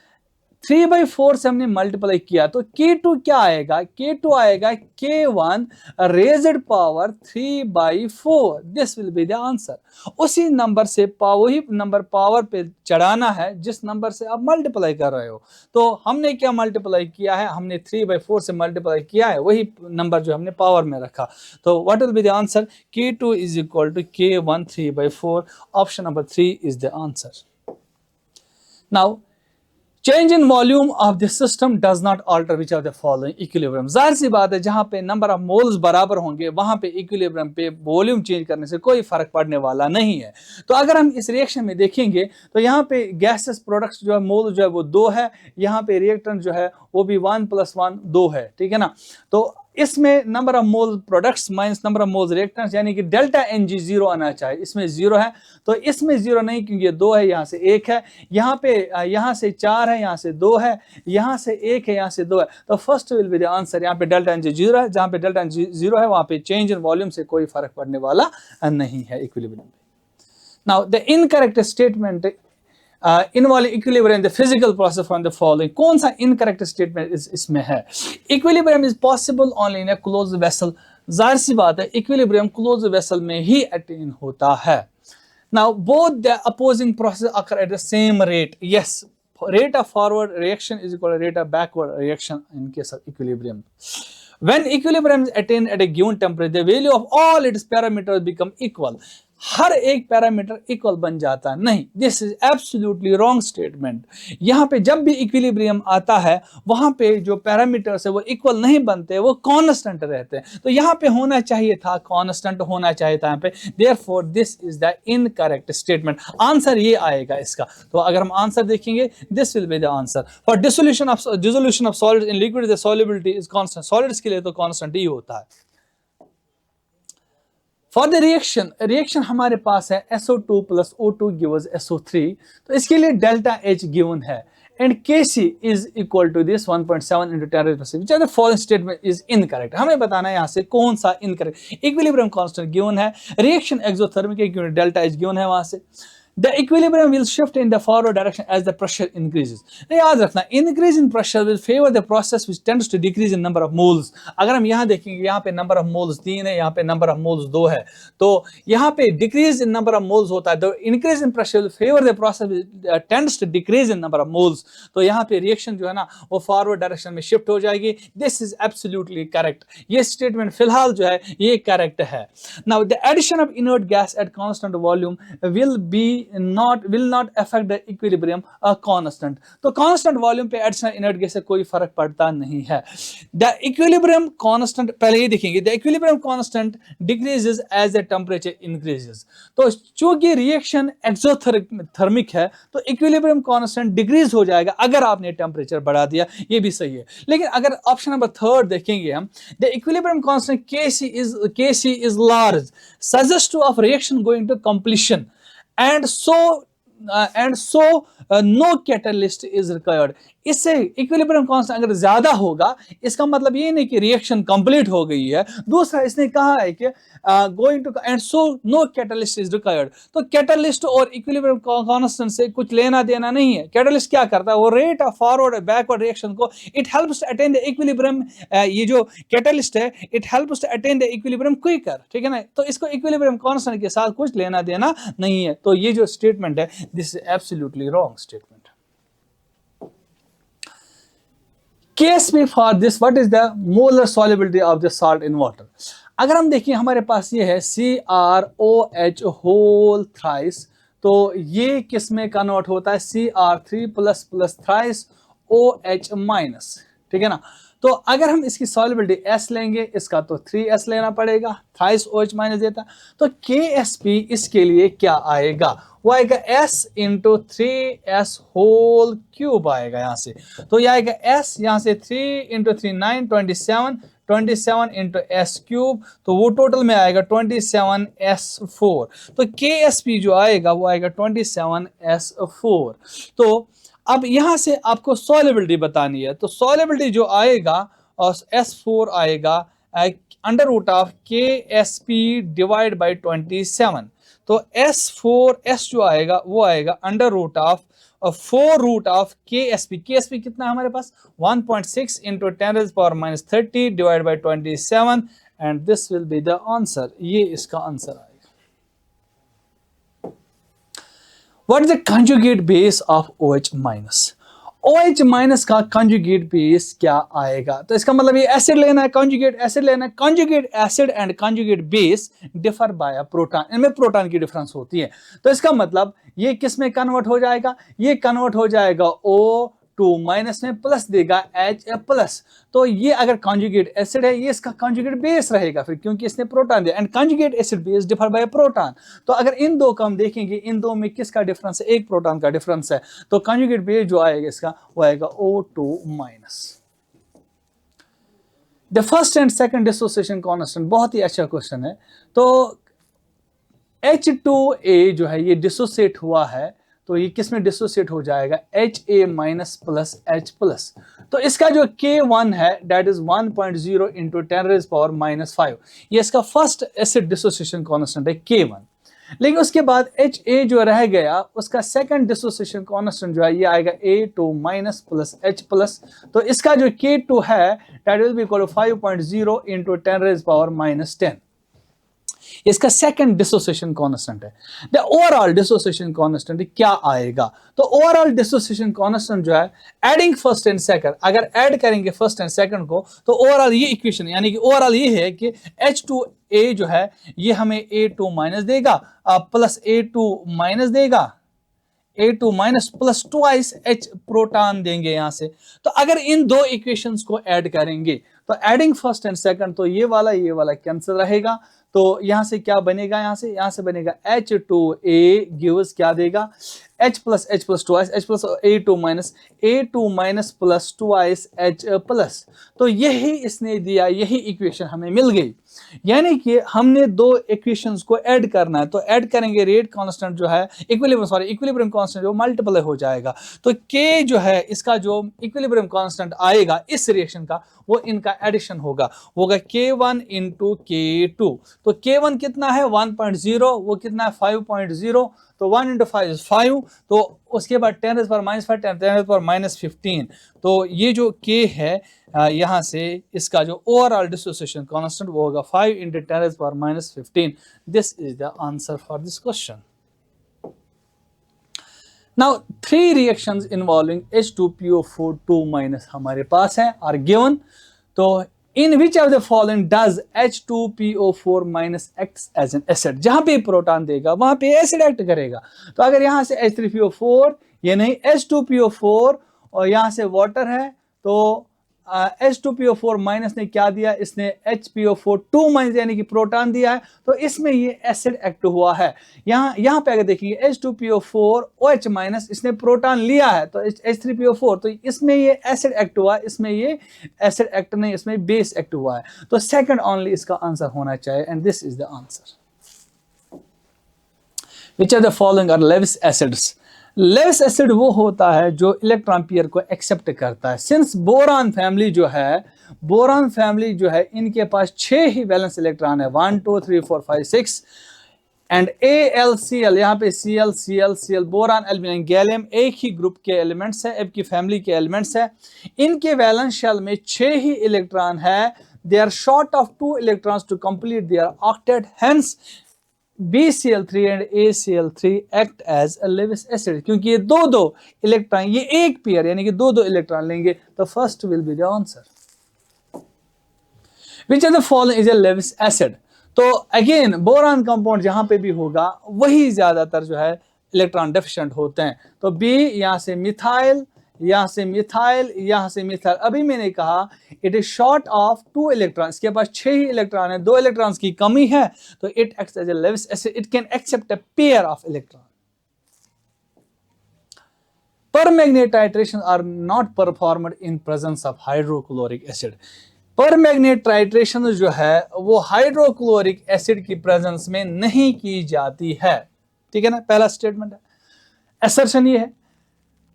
3/4 से हमने मल्टीप्लाई किया, तो K2 क्या आएगा? K2 आएगा K1 raised power 3/4, this will be the answer. उसी नंबर से वही नंबर पावर पे चढ़ाना है जिस नंबर से आप मल्टीप्लाई कर रहे हो। तो हमने क्या मल्टीप्लाई किया है? हमने 3/4 से मल्टीप्लाई किया है, वही नंबर जो हमने पावर में रखा। तो what will be the answer? K2 is equal to K1 3/4, option number 3 is the answer. Now change in volume of the system does not alter which of the following equilibrium. जाहिर सी बात है, जहां पे नंबर ऑफ मोल्स बराबर होंगे वहां पे इक्विलिब्रियम पे वॉल्यूम चेंज करने से कोई फर्क पड़ने वाला नहीं है। तो अगर हम इस रिएक्शन में देखेंगे तो यहाँ पे गैसेस प्रोडक्ट्स जो है, मोल जो है वो 2 है, यहाँ पे रिएक्टेंट जो है वो भी 1 + 1 2 है, ठीक है ना। तो इसमें number of mole products minus number of moles reactants, यानी कि डेल्टा Ng 0 आना चाहिए, इसमें 0 है, तो इसमें 0 नहीं, क्योंकि ये 2 है, यहाँ से 1 है, यहाँ पे यहाँ से 4 है, यहाँ से 2 है, यहाँ से 1 है, यहाँ से 2 है, तो first will be the answer. यहाँ पे डेल्टा Ng 0 है, जहाँ पे डेल्टा Ng 0 है वहाँ पे चेंज इन वॉल्यूम से कोई फर्क पड़ने वाला नहीं है इक्विलिब्रियम में। Now the incorrect statement involve equilibrium the physical process from the following, कौन सा इनकरेक्ट स्टेटमेंट इसमें है? Equilibrium is possible only in a close vessel. जाहिर सी बात है, इक्विलिब्रियम क्लोज वेसल में ही अटेन होता है। Now both the opposing process occur at the same rate. Yes, rate of forward reaction is equal to rate of backward reaction in case of equilibrium. When equilibrium is attained at a given temperature, the value of all its parameters become equal. हर एक पैरामीटर इक्वल बन जाता है, नहीं, this is absolutely wrong statement. यहाँ पे जब भी इक्विलिब्रियम आता है वहां पे जो पैरामीटर्स है वो इक्वल नहीं बनते, वो कांस्टेंट रहते हैं। तो यहाँ पे होना चाहिए था, कांस्टेंट होना चाहिए था यहाँ पे, therefore this is the incorrect statement. Answer ये आएगा इसका। तो अगर हम आंसर देखेंगे, this will be the answer. For dissolution of solids in liquid the solubility is constant, solids के लिए तो कांस्टेंट ही होता है। फॉर द रिएक्शन हमारे पास है SO2 + O2 गिव्स SO3, तो इसके लिए डेल्टा H गिवन है and Kc is equal to this 1.7 × 10⁻⁶, which the following statement is incorrect। हमें बताना है यहाँ से कौन सा इनकरेक्ट। इक्विलिब्रियम कांस्टेंट गिवन है, रिएक्शन एक्सोथर्मिक है क्योंकि डेल्टा H गिवन है वहां से। The equilibrium will shift in the forward direction as the pressure increases। याद रखना, increase in pressure will favor the process which tends to decrease in number of moles। अगर हम यहाँ देखेंगे, यहाँ पे number of moles 3 है, यहाँ पे number of moles 2 है, तो यहाँ पे decrease in number of moles होता है, तो increase in pressure will favor the process which tends to decrease in number of moles। तो यहाँ पे reaction जो है ना वो forward direction में shift हो जाएगी। This is absolutely correct। ये statement फिलहाल जो है ये correct है। Now the addition of inert gas at constant volume will not affect the equilibrium constant। तो constant volume पे additional inert gas से कोई फर्क पड़ता नहीं है। The equilibrium constant, पहले ये देखेंगे, the equilibrium constant decreases as the temperature increases। तो चूंकि रिएक्शन एक्सोथर्मिक है तो इक्विलिब्रियम कांस्टेंट डिक्रीज हो जाएगा अगर आपने टेम्परेचर बढ़ा दिया, ये भी सही है। लेकिन अगर ऑप्शन नंबर 3 देखेंगे हम, the equilibrium constant Kc is large, suggestive of reaction going to completion, and so no catalyst is required। इससे इक्विलिब्रियम कांस्टेंट अगर ज्यादा होगा इसका मतलब ये नहीं कि रिएक्शन कंप्लीट हो गई है। दूसरा, इसने कहा है कि going to end so no catalyst is required. तो कैटलिस्ट और इक्विलिब्रियम कांस्टेंट से कुछ लेना देना नहीं है। कैटलिस्ट क्या करता है, वो रेट ऑफ फॉरवर्ड और बैकवर्ड रिएक्शन को, it helps to attain the equilibrium. ये जो कैटलिस्ट है it helps to attain the equilibrium quicker, ठीक है ना। तो इसको इक्विलिब्रियम कांस्टेंट के साथ कुछ लेना देना नहीं है। तो ये जो स्टेटमेंट है, this is absolutely wrong statement. KSP for this, what is the molar solubility of the salt in water. अगर हम देखिए हमारे पास ये है CrOH होल थ्राइस, तो ये किस में कन्वर्ट होता है, Cr3 plus plus thrice OH minus, ठीक है ना। तो अगर हम इसकी सॉल्युबिलिटी S लेंगे, इसका तो 3S लेना पड़ेगा, थ्राइस OH माइनस देता। तो KSP इसके लिए क्या आएगा, वो आएगा S into 3S whole cube आएगा यहाँ से। तो यह आएगा S, यहाँ से 3 इंटू 3 9 27, 27 इंटू S क्यूब, तो वो टोटल में आएगा 27S4। तो KSP जो आएगा वो आएगा 27S4। तो अब यहां से आपको सॉल्युबिलिटी बतानी है, तो सॉल्युबिलिटी जो आएगा और S4 आएगा under root of KSP divide by 27। तो S4S जो आएगा वो आएगा under root of 4 root of KSP। KSP कितना है हमारे पास 1.6 इंटू 10⁻30 divide by 27, and this will be the answer. ये इसका आंसर आएगा। What is the conjugate base of OH minus? OH minus का कंजुगेट बेस क्या आएगा, तो इसका मतलब ये एसिड लेना है, कंजुगेट एसिड लेना है। Conjugate acid and conjugate base differ by proton, इनमें प्रोटॉन की डिफरेंस होती है। तो इसका मतलब ये किस में कन्वर्ट हो जाएगा, ये कन्वर्ट हो जाएगा O2 माइनस में, प्लस देगा H प्लस। तो ये अगर कंजुगेट एसिड है, ये इसका कंजुगेट बेस रहेगा फिर, क्योंकि इसने प्रोटॉन दिया, and conjugate acid base differ by proton. तो अगर इन दो का हम देखेंगे, इन दो में किसका डिफरेंस है, एक प्रोटॉन का डिफरेंस है। तो कंजुगेट बेस जो आएगा इसका वो आएगा O2 minus. The first and second dissociation constant, बहुत ही अच्छा क्वेश्चन है। तो H2A जो है ये डिसोसिएट हुआ है, तो ये किस में डिसोसिएट हो जाएगा, Ha minus plus H plus. तो इसका जो K1 है दैट इज 1.0 इंटू 10⁻⁻5, ये इसका फर्स्ट एसिड डिसोसिएशन कांस्टेंट है K1। लेकिन उसके बाद Ha जो रह गया, उसका सेकंड डिसोसिएशन कांस्टेंट जो है ये आएगा A2 minus plus H plus. तो इसका जो K2 है that will be equal to 5.0 into 10⁻10। इसका सेकंड डिसोसिएशन कांस्टेंट है। द ओवरऑल डिसोसिएशन कांस्टेंट क्या आएगा, तो ओवरऑल डिसोसिएशन कांस्टेंट जो है एडिंग फर्स्ट एंड सेकंड, अगर ऐड करेंगे फर्स्ट एंड सेकंड को, तो ओवरऑल ये इक्वेशन, यानी कि ओवरऑल ये है कि H2A जो है ये हमें A2 माइनस देगा प्लस A2 माइनस देगा, A2 minus plus twice H proton देंगे यहां से। तो अगर इन दो इक्वेशंस को ऐड करेंगे, तो एडिंग फर्स्ट एंड सेकंड, तो ये वाला कैंसिल रहेगा। तो यहां से क्या बनेगा, यहां से बनेगा H2A गिव्स क्या देगा, H plus twice H plus A2 minus plus twice H plus. तो यही इसने दिया, यही इक्वेशन हमें मिल गई। यानी कि हमने दो इक्वेशंस को ऐड करना है, तो ऐड करेंगे रेट कांस्टेंट जो है इक्विलिब्रियम कांस्टेंट जो मल्टीप्लाई हो जाएगा। तो K जो है इसका जो इक्विलिब्रियम कांस्टेंट आएगा इस रिएक्शन का, वो इनका एडिशन होगा K1 इंटू K2। तो K1 कितना है 1.0, वो कितना है 5.0, तो 1 इंटू 5 इज 5, तो उसके बाद 10⁻⁻5 10⁻⁻15। तो ये जो K है यहाँ से इसका जो ओवरऑल डिसोसिएशन कांस्टेंट वो होगा 5 into 10⁻⁻15। This is the answer for this question. Now 3 reactions involving H2PO4 2- हमारे पास है आर गिवन। तो in which of the following does H2PO4- act as an acid, जहां पे प्रोटॉन देगा वहां पे एसिड एक्ट करेगा। तो अगर यहां से H3PO4, ये नहीं H2PO4 और यहां से वाटर है, तो H2PO4 माइनस ने क्या दिया, इसने HPO4 2- यानी कि प्रोटॉन दिया है, तो इसमें ये एसिड एक्ट हुआ है। यहाँ पे अगर देखिए H2PO4 OH माइनस, इसने प्रोटॉन लिया है, तो H3PO4, तो इसमें ये एसिड एक्ट हुआ, इसमें ये एसिड एक्ट नहीं, इसमें बेस एक्ट हुआ है। तो सेकंड ओनली इसका आंसर होना चाहिए, and this is the answer. Which are the following are Lewis acids. Lewis acid वो होता है जो इलेक्ट्रॉन पेयर को एक्सेप्ट करता है। सिंस बोरान फैमिली जो है इनके पास 6 ही वैलेंस इलेक्ट्रॉन है, 1 2 3 4 5 6, एंड AlCl, यहाँ पे Cl बोरान एल्यूमिनियम गैलियम एक ही ग्रुप के एलिमेंट्स है, एक की फैमिली के एलिमेंट्स है। इनके वैलेंस शेल में 6 ही इलेक्ट्रॉन है। They are short of 2 electrons to complete their octet, hence BCl3 and ACl3 act as a Lewis acid, क्योंकि ये दो दो इलेक्ट्रॉन, ये एक पेयर यानी कि दो दो इलेक्ट्रॉन लेंगे, तो first will be the answer. Which of the following is a Lewis acid? तो अगेन बोरान कंपाउंड जहां पे भी होगा वही ज्यादातर जो है इलेक्ट्रॉन डेफिशिएंट होते हैं। तो बी, यहां से मिथाइल, यहां से मिथाइल, यहां से मिथाइल। अभी मैंने कहा it is short of 2 electron, इसके पास 6 ही इलेक्ट्रॉन है, 2 इलेक्ट्रॉन्स की कमी है, तो it acts as a Lewis acid, it can accept a pair of electron. Permanganate titration are not performed in presence of hydrochloric acid. Permanganate titration जो है वो हाइड्रोक्लोरिक एसिड की प्रेजेंस में नहीं की जाती है, ठीक है ना, पहला स्टेटमेंट है। असर्शन ये है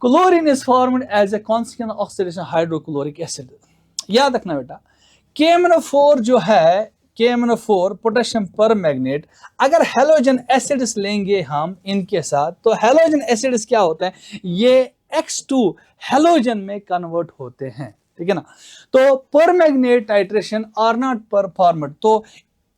chlorine is formed as a consequence oxidation hydrochloric acid. याद रखना बेटा, KMnO4 जो है, KMnO4 पोटेशियम परमैंगनेट, अगर हेलोजन एसिड्स लेंगे हम इनके साथ, तो हेलोजन एसिड्स क्या होते हैं, ये X2 हेलोजन में कन्वर्ट होते हैं, ठीक है ना। तो permanganate titration are not performed, तो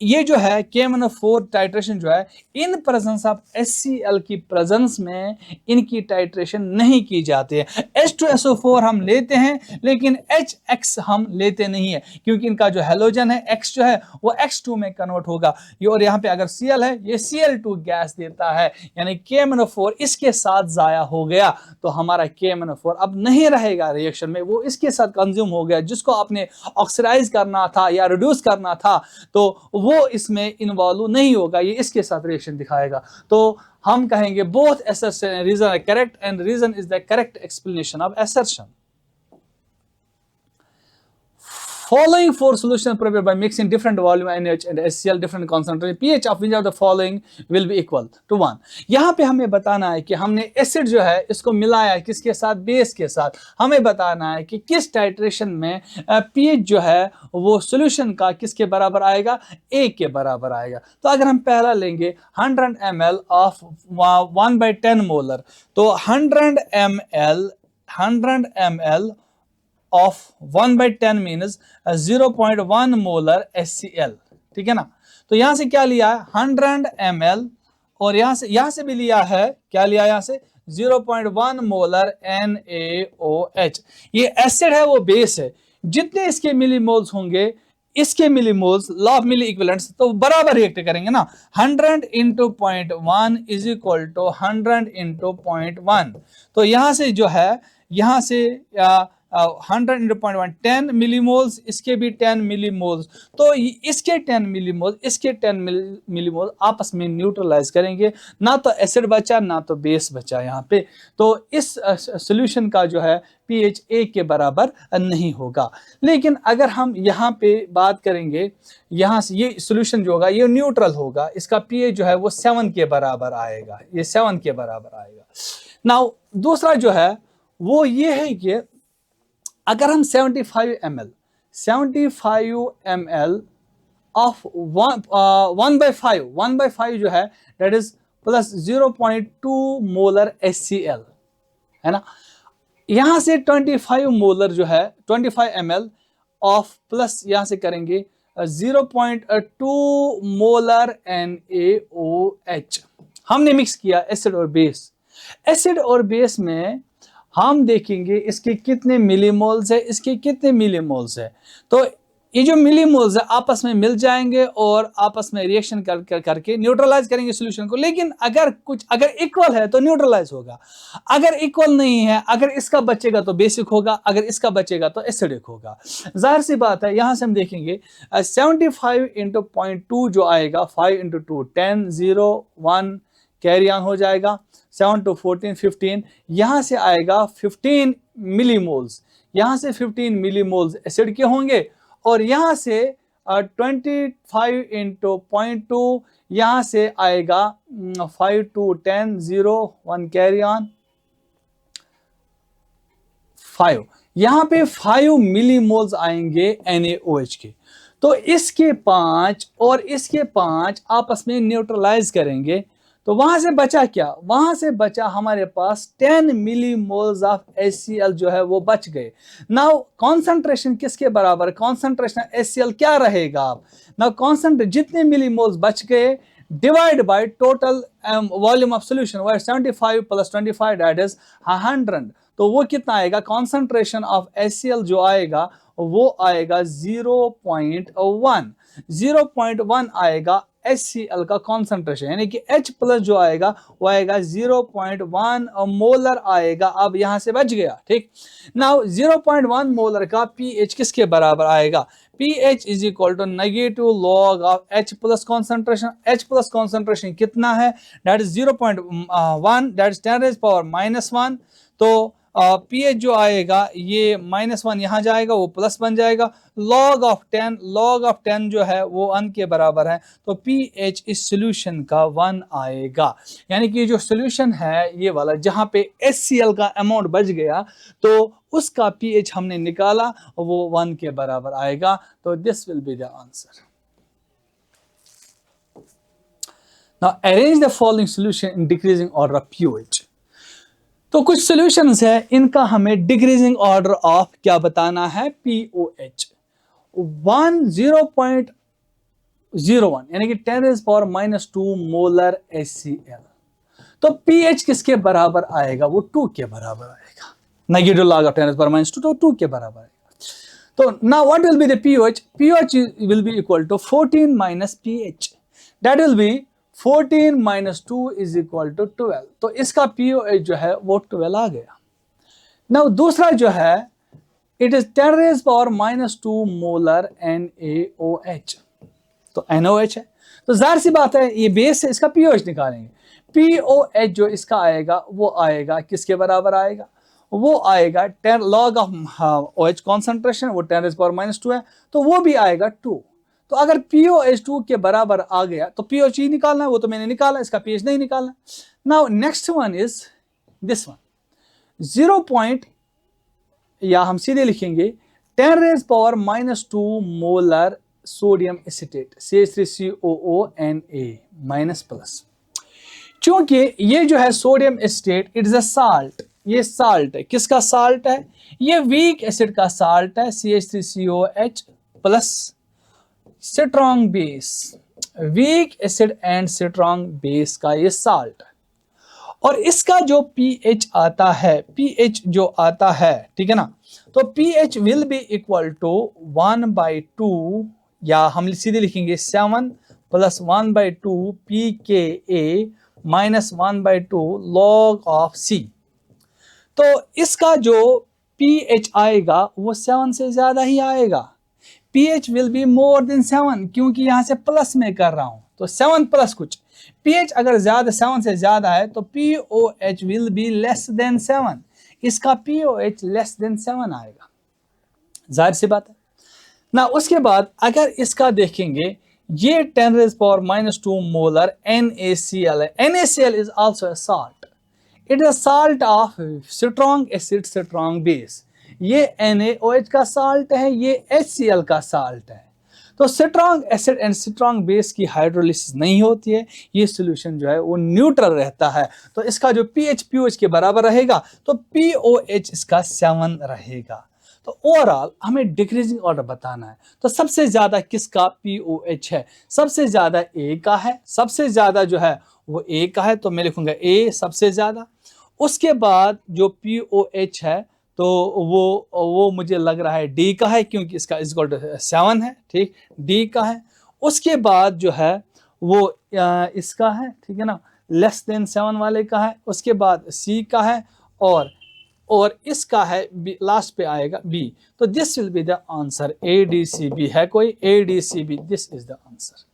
ये जो है KMnO4 टाइट्रेशन जो है इन प्रेजेंस ऑफ HCl की प्रेजेंस में इनकी टाइट्रेशन नहीं की जाती है। H2SO4 हम लेते हैं लेकिन HX हम लेते नहीं है, क्योंकि इनका जो हेलोजन है X जो है वो X2 में कन्वर्ट होगा, ये, और यहाँ पे अगर Cl है ये Cl2 गैस देता है, यानी KMnO4 इसके साथ जाया हो गया, तो हमारा KMnO4 अब नहीं रहेगा रिएक्शन में, वो इसके साथ कंज्यूम हो गया, जिसको आपने ऑक्सीडाइज करना था या रिड्यूस करना था, तो वो इसमें इन्वॉल्व नहीं होगा, ये इसके साथ रिएक्शन दिखाएगा। तो हम कहेंगे both assertion reason are correct and reason is the correct explanation of assertion। Following 4 solutions prepared by mixing different volume NH and HCl different concentration, pH of which of the following will be equal to 1। यहाँ पे हमें बताना है कि हमने एसिड जो है इसको मिलाया किसके साथ, बेस के साथ। हमें बताना है कि किस टाइट्रेशन में pH जो है वो सॉल्यूशन का किसके बराबर आएगा, A के बराबर आएगा। तो अगर हम पहला लेंगे 100 ml ऑफ 1/10 मोलर, तो 100 ml of 1/10 means 0.1 molar HCl, ठीक है ना। तो यहां से क्या लिया है 100 ml, और यहां से भी लिया है, क्या लिया यहां से 0.1 मोलर NaOH। ये एसिड है वो बेस है, जितने इसके मिलीमोल्स होंगे इसके millimoles, law of milliequivalents, तो बराबर रिएक्ट करेंगे ना। 100 × 0.1 इज इक्वल टू 100 × 0.1। तो यहां से जो है, यहां से 100 × 0.1 10 मिलीमोल्स, इसके भी 10 मिलीमोल्स, तो इसके 10 मिलीमोल्स इसके 10 मिलीमोल आपस में न्यूट्रलाइज करेंगे, ना तो एसिड बचा ना तो बेस बचा यहाँ पे। तो इस सॉल्यूशन का जो है pH 1 के बराबर नहीं होगा। लेकिन अगर हम यहाँ पे बात करेंगे, यहाँ से ये सॉल्यूशन जो होगा ये न्यूट्रल होगा, इसका pH जो है वो 7 के बराबर आएगा, ये 7 के बराबर आएगा। नाउ दूसरा जो है वो ये है कि अगर हम 75 ml ऑफ 1/5 जो है that is plus 0.2 molar HCl, है ना, यहां से 25 मोलर जो है 25 ml ऑफ प्लस यहां से करेंगे 0.2 मोलर NaOH। हमने मिक्स किया एसिड और बेस। एसिड और बेस में हम देखेंगे इसके कितने मिलीमोल्स है, इसके कितने मिलीमोल्स है। तो ये जो मिलीमोल्स है आपस में मिल जाएंगे और आपस में रिएक्शन करके न्यूट्रलाइज करेंगे सॉल्यूशन को। लेकिन अगर इक्वल है तो न्यूट्रलाइज होगा, अगर इक्वल नहीं है, अगर इसका बचेगा तो बेसिक होगा, अगर इसका बचेगा तो एसिडिक होगा। जाहिर सी बात है, यहां से हम देखेंगे 75 × 0.2 जो आएगा 5 × 2 10 0 1 कैरी ऑन हो जाएगा, 7 to 14 15, यहां से आएगा 15 मिलीमोल्स, यहां से 15 मिलीमोल्स एसिड के होंगे, और यहां से 25 × 0.2 यहां से आएगा 5 to 10 0 1 कैरी ऑन 5, यहां पे 5 मिलीमोल्स आएंगे NaOH के। तो इसके 5 और इसके 5 आपस में न्यूट्रलाइज करेंगे, तो वहां से बचा क्या, वहां से बचा हमारे पास 10 मिलीमोल्स ऑफ HCl जो है वो बच गए। नाउ कॉन्सेंट्रेशन किसके बराबर, कॉन्सेंट्रेशन HCl क्या रहेगा आप, नाउ कॉन्सेंट्रेशन जितने मिलीमोल्स बच गए divide by total volume of solution, वो 75 प्लस 25 दैट इज 100। तो वो कितना आएगा, कॉन्सेंट्रेशन ऑफ HCl जो आएगा वो आएगा 0.1, 0.1 आएगा HCl का कॉन्सेंट्रेशन, यानी कि H प्लस जो आएगा वो आएगा 0.1 मोलर आएगा। अब यहां से बच गया, ठीक। नाउ 0.1 मोलर का pH किसके बराबर आएगा, pH is equal to negative log of H plus concentration. H plus concentration कितना है, दैट इज 0.1, दैट इज 10⁻⁻1। तो pH जो आएगा ये -1 यहाँ जाएगा, वो प्लस बन जाएगा। log ऑफ 10 जो है वो 1 के बराबर है, तो pH इस सोल्यूशन का 1 आएगा। यानी कि जो सोल्यूशन है ये वाला, जहां पे HCl का अमाउंट बच गया तो उसका pH हमने निकाला, वो 1 के बराबर आएगा। तो this will be the answer. Now arrange the following solution in decreasing order of pH। तो कुछ सॉल्यूशंस है, इनका हमें डिक्रीजिंग ऑर्डर ऑफ क्या बताना है, pOH 0.01 यानी कि 10⁻⁻2 मोलर HCl। तो pH किसके बराबर आएगा, वो 2 के बराबर आएगा, नेगेटिव लॉग ऑफ 10⁻⁻2 तो 2 के बराबर आएगा। तो now what will be the pOH, pOH will be equal to 14 minus pH, that will be 14 minus 2 is equal to 12। तो इसका pOH जो है वो 12 आ गया। नाउ दूसरा जो है, इट इज 10⁻⁻2 मोलर NaOH, तो NaOH है। तो जाहिर सी बात है ये बेस है, इसका pOH निकालेंगे। pOH जो इसका आएगा वो आएगा किसके बराबर आएगा, वो आएगा 10 लॉग ऑफ OH कॉन्सेंट्रेशन, वो 10⁻⁻2 है, तो वो भी आएगा 2। तो अगर pOH 2 के बराबर आ गया तो pOH ही निकालना है, वो तो मैंने निकाला, इसका pH नहीं निकालना। Now next one is this one, 0. या हम सीधे लिखेंगे 10⁻⁻2 molar sodium acetate CH3COONA minus plus. क्योंकि ये जो है sodium acetate it is a salt, ये साल्ट है, किसका साल्ट है, ये वीक एसिड का साल्ट है CH3COH plus strong base, weak acid and strong base का ये साल्ट है। और इसका जो pH आता है, pH जो आता है, ठीक है ना, तो pH will be equal to 1/2, या हम सीधे लिखेंगे 7 plus 1/2 pKa minus 1/2 log of C। तो इसका जो pH आएगा वो 7 से ज्यादा ही आएगा, pH will be more than 7, क्योंकि यहां से प्लस में कर रहा हूं, तो 7 प्लस कुछ। pH अगर ज्यादा 7 से ज्यादा है तो pOH will be less than 7, इसका pOH लेस देन 7 आएगा, जाहिर सी बात है ना। उसके बाद अगर इसका देखेंगे, ये 10⁻⁻2 मोलर NaCl है, NaCl is also a salt, it is a salt of strong acid strong base. ये NaOH का साल्ट है, ये HCl का साल्ट है। तो strong acid and strong base की हाइड्रोलिसिस नहीं होती है, ये सॉल्यूशन जो है वो न्यूट्रल रहता है। तो इसका जो pH pOH के बराबर रहेगा, तो pOH इसका 7 रहेगा। तो ओवरऑल हमें डिक्रीजिंग ऑर्डर बताना है, तो सबसे ज्यादा किसका pOH है, सबसे ज्यादा A का है, सबसे ज्यादा जो है वो A का है, तो मैं लिखूंगा A सबसे ज्यादा। उसके बाद जो pOH है तो वो मुझे लग रहा है D का है, क्योंकि इसका इक्वल टू 7 है, ठीक, D का है। उसके बाद जो है वो इसका है, ठीक है ना, लेस देन 7 वाले का है। उसके बाद C का है, और इसका है लास्ट पे आएगा B। तो this will be the answer, ADCB है कोई, ADCB, this is the answer.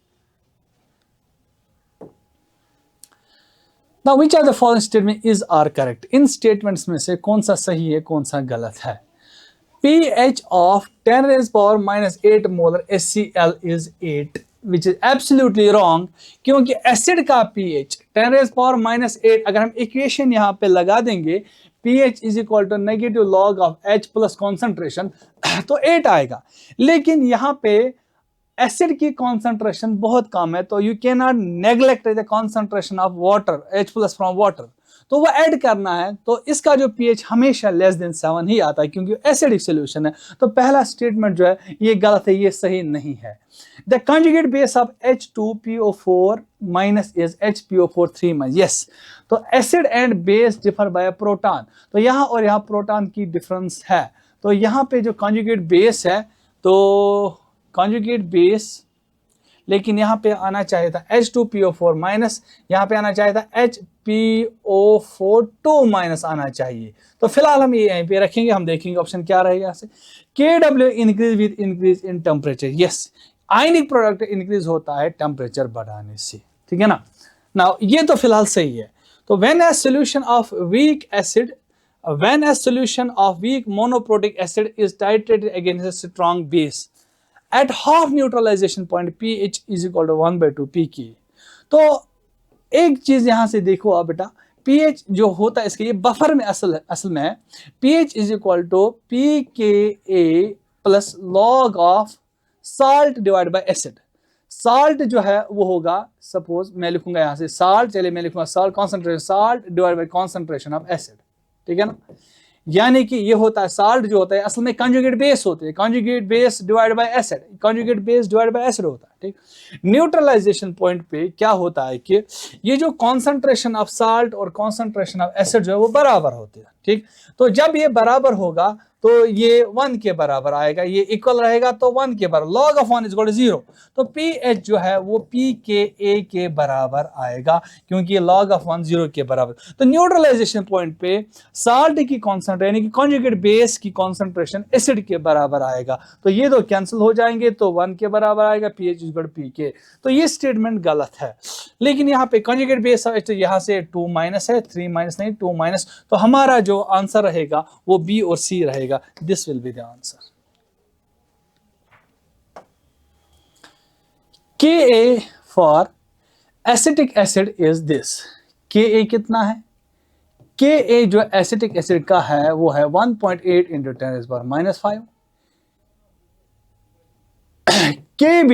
Now which of the following statement is are correct? In statements में से कौन सा सही है, कौन सा गलत है। pH of 10⁻⁻8 molar HCl is 8, which is absolutely wrong, क्योंकि एसिड का pH 10⁻⁸ अगर हम इक्वेशन यहाँ पे लगा देंगे, pH is equal to negative log of H plus concentration, तो 8 आएगा। लेकिन यहाँ पे एसिड की कॉन्सेंट्रेशन बहुत कम है, तो you can not neglect the concentration of water H plus from water. तो वो ऐड करना है, तो इसका जो pH हमेशा लेस देन 7 ही आता है क्योंकि एसिडिक सॉल्यूशन है। तो पहला स्टेटमेंट जो है ये गलत है, ये सही नहीं है। The conjugate base of H2PO4 minus is HPO4 3-। Yes, तो acid and base differ by proton, तो यहाँ और यहाँ प्रोटॉन की डिफरेंस है। तो यहाँ पे जो कंजुगेट बेस है, तो कंजुगेट बेस, लेकिन यहाँ पे आना चाहिए था H2PO4 माइनस, यहाँ पे आना चाहिए था HPO4 2- आना चाहिए। तो फिलहाल हम ये यहीं पे रखेंगे, हम देखेंगे ऑप्शन क्या रहेगा यहाँ से। KW increase with increase in temperature. Yes, ionic product increase होता है टेम्परेचर बढ़ाने से, ठीक है ना। नाउ ये तो फिलहाल सही है। तो when A solution of weak acid, when a solution of weak monoprotic acid is titrated against a strong base at half neutralization point pH is equal to 1/2 pK। तो एक चीज यहां से देखो आप बेटा, pH जो होता है इसके, ये बफर में असल में है, pH is equal to pKa plus log of salt divided by acid। Salt जो है वो होगा, सपोज मैं लिखूंगा यहां से साल्ट, चलिए मैं लिखूंगा salt concentration, salt divide by concentration of acid, ठीक है ना। यानी कि ये होता है साल्ट जो होता है असल में कंजुगेट बेस होते हैं, conjugate base divide by acid, conjugate base divide by acid होता है, ठीक। न्यूट्रलाइजेशन पॉइंट पे क्या होता है कि ये जो कॉन्सेंट्रेशन ऑफ साल्ट और कॉन्सेंट्रेशन ऑफ एसिड जो है वो बराबर होते हैं, ठीक। तो जब ये बराबर होगा तो ये 1 के बराबर आएगा, ये इक्वल रहेगा तो 1 के बराबर, log of 1 is equal to 0। तो pH जो है वो pKa के बराबर आएगा क्योंकि ये log of 1 0 के बराबर। तो न्यूट्रलाइजेशन पॉइंट पे साल्ट की कॉन्सेंट्रेशन यानी कि कंजुगेट बेस की कॉन्सेंट्रेशन एसिड के बराबर आएगा, तो ये दो कैंसिल हो जाएंगे तो 1 के बराबर आएगा, pH is equal to pK। तो ये स्टेटमेंट गलत है। लेकिन यहाँ पे कंजुगेट बेस तो यहाँ से 2- है, 3- नहीं 2-, तो हमारा जो आंसर रहेगा वो बी और सी रहेगा। This will be the answer। Ka for acetic acid is this। Ka कितना है? Ka जो एसिटिक एसिड का है वो है 1.8 into 10⁻⁻⁵। Kb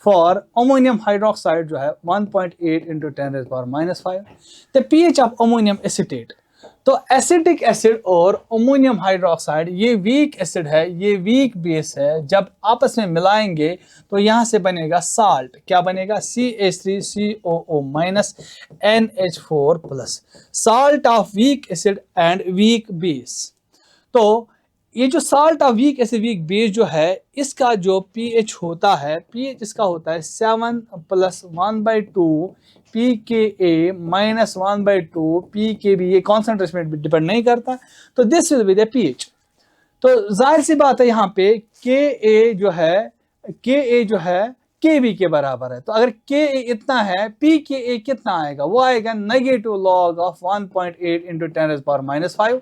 for ammonium hydroxide जो है 1.8 into 10⁻⁵। The pH of ammonium acetate, तो एसिटिक एसिड और अमोनियम हाइड्रोक्साइड ये वीक एसिड है, ये वीक बेस है, जब आपस में मिलाएंगे तो यहां से बनेगा साल्ट, क्या बनेगा CH3COO NH4+, salt of weak acid and weak base. तो ये जो salt of weak acid weak base जो है इसका जो pH होता है, pH इसका होता है 7 + 1/2 pKa - 1/2 pKb, ये कॉन्सेंट्रेशन पे डिपेंड नहीं करता, तो this will be the pH। तो जाहिर सी बात है यहाँ पे Ka जो है Kb के बराबर है, तो अगर Ka इतना है pKa कितना आएगा, वो आएगा negative log of 1.8 into 10⁻⁵।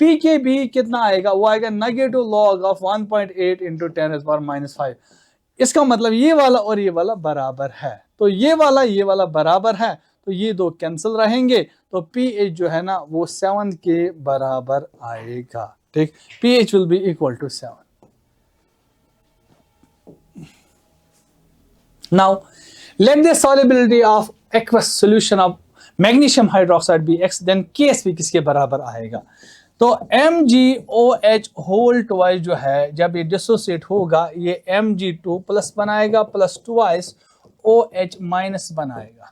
pKb कितना आएगा, वो आएगा नेगेटिव log of 1.8 into 10⁻⁵। इसका मतलब ये वाला और ये वाला बराबर है, तो ये वाला बराबर है, तो ये दो कैंसिल रहेंगे, तो pH जो है ना वो 7 के बराबर आएगा, ठीक। pH will be equal to 7। Now let the solubility of aqueous solution of magnesium hydroxide be x, then KSP किसके बराबर आएगा। तो MgOH होल ट्वाइस जो है जब ये डिसोसिएट होगा ये Mg2+ बनाएगा प्लस ट्वाइस OH- बनाएगा।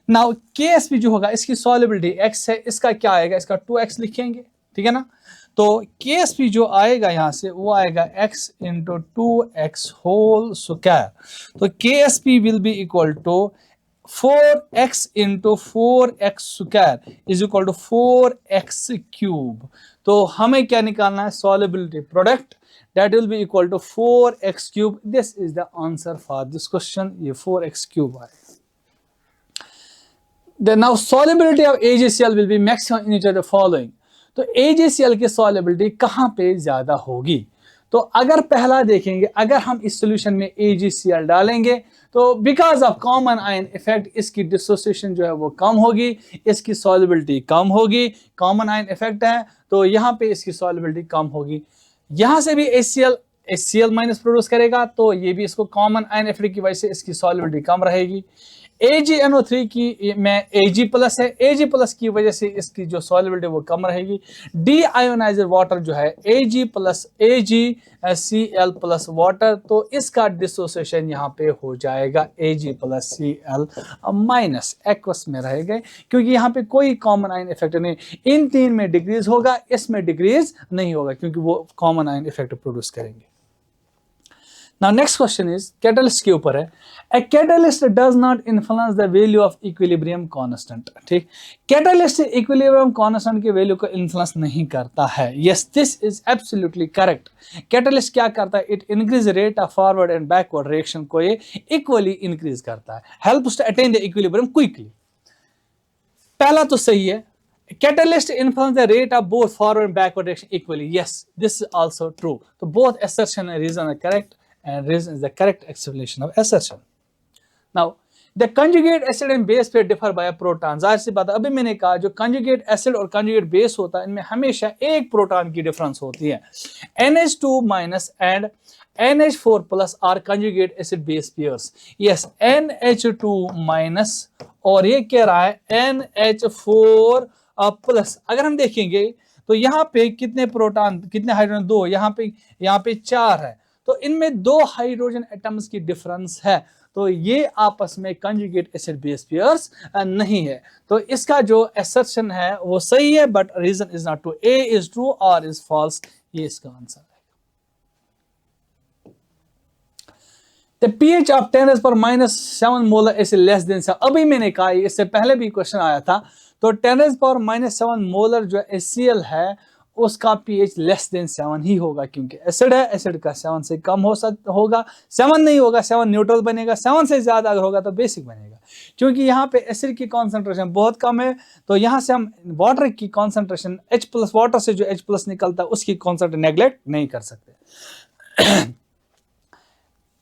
नाउ KSP जो होगा इसकी सॉल्युबिलिटी x है, इसका क्या आएगा, इसका 2x लिखेंगे, ठीक है ना। तो KSP जो आएगा यहां से वो आएगा x × 2x होल स्क्वायर। तो KSP will be equal to 4x × 4x square is equal to 4x³। तो हमें क्या निकालना है, solubility product, that will be equal to 4x³। this is the answer for this question, ये 4x³ आएगा। Then now solubility of AgCl will be maximum in each of the following। तो AgCl की solubility कहाँ पे ज्यादा होगी, तो अगर पहला देखेंगे, अगर हम इस सॉल्यूशन में AgCl डालेंगे तो because of common ion effect इसकी डिसोसिएशन जो है वो कम होगी, इसकी सॉल्युबिलिटी कम होगी, कॉमन आयन इफेक्ट है तो यहाँ पे इसकी सॉल्युबिलिटी कम होगी। यहाँ से भी HCl माइनस प्रोड्यूस करेगा तो ये भी इसको कॉमन आयन इफेक्ट की वजह से इसकी सॉल्युबिलिटी कम रहेगी। AgNO3 की में Ag प्लस है, Ag प्लस की वजह से इसकी जो सॉल्युबिलिटी वो कम रहेगी। डी आयोनाइजर वाटर जो है Ag plus AgCl plus water, तो इसका डिसोसिएशन यहाँ पे हो जाएगा Ag plus Cl minus, aqueous में रहेगा, क्योंकि यहाँ पे कोई कॉमन आयन इफेक्ट नहीं। इन तीन में डिक्रीज होगा, इसमें डिक्रीज नहीं होगा क्योंकि वो कॉमन आयन इफेक्ट प्रोड्यूस करेंगे। Now next question is catalyst के ऊपर है। A catalyst does not influence the value of equilibrium constant। ठीक, कैटलिस्ट इक्विलिब्रियम कांस्टेंट की वैल्यू को इन्फ्लुएंस नहीं करता है। Yes, this is absolutely correct। Catalyst क्या करता है? It increase rate of forward and backward reaction को ये इक्वली इंक्रीज करता है, helps to attain the equilibrium quickly। पहला तो सही है, catalyst influence the rate of both forward and backward reaction equally। Yes, this is also true। तो both assertion and reason are correct and reason is the correct explanation of assertion। Now the conjugate acid and base pair differ by a proton। जाहिर सी बात है, अभी मैंने कहा जो conjugate acid और conjugate base होता है इनमें हमेशा एक प्रोटॉन की डिफरेंस होती है। NH2 minus and NH4 plus are conjugate acid base pairs। Yes, NH2 minus और ये कह रहा है NH4 प्लस। अगर हम देखेंगे तो यहाँ पे कितने प्रोटॉन, कितने हाइड्रोजन? दो। यहाँ पे 4 है, तो इनमें 2 हाइड्रोजन एटम्स की डिफरेंस है, तो ये आपस में कंजुगेट एसिड बेस पेयर्स नहीं है। तो इसका जो असर्शन है वो सही है, but reason is not true. A is true और इज फॉल्स, ये इसका आंसर है। The pH of 10⁻⁻7 molar acid less than 7। अभी मैंने कहा, इससे पहले भी क्वेश्चन आया था, तो 10⁻⁻7 मोलर जो HCl है उसका pH लेस देन 7 ही होगा, क्योंकि एसिड है, एसिड का 7 से कम होगा, 7 नहीं होगा, 7 न्यूट्रल बनेगा, 7 से ज्यादा अगर होगा तो बेसिक बनेगा। क्योंकि यहाँ पे एसिड की कॉन्सेंट्रेशन बहुत कम है, तो यहाँ से हम वाटर की कॉन्सेंट्रेशन H+ वाटर से जो H+ निकलता है उसकी कॉन्सेंट्रेशन नेग्लेक्ट नहीं कर सकते।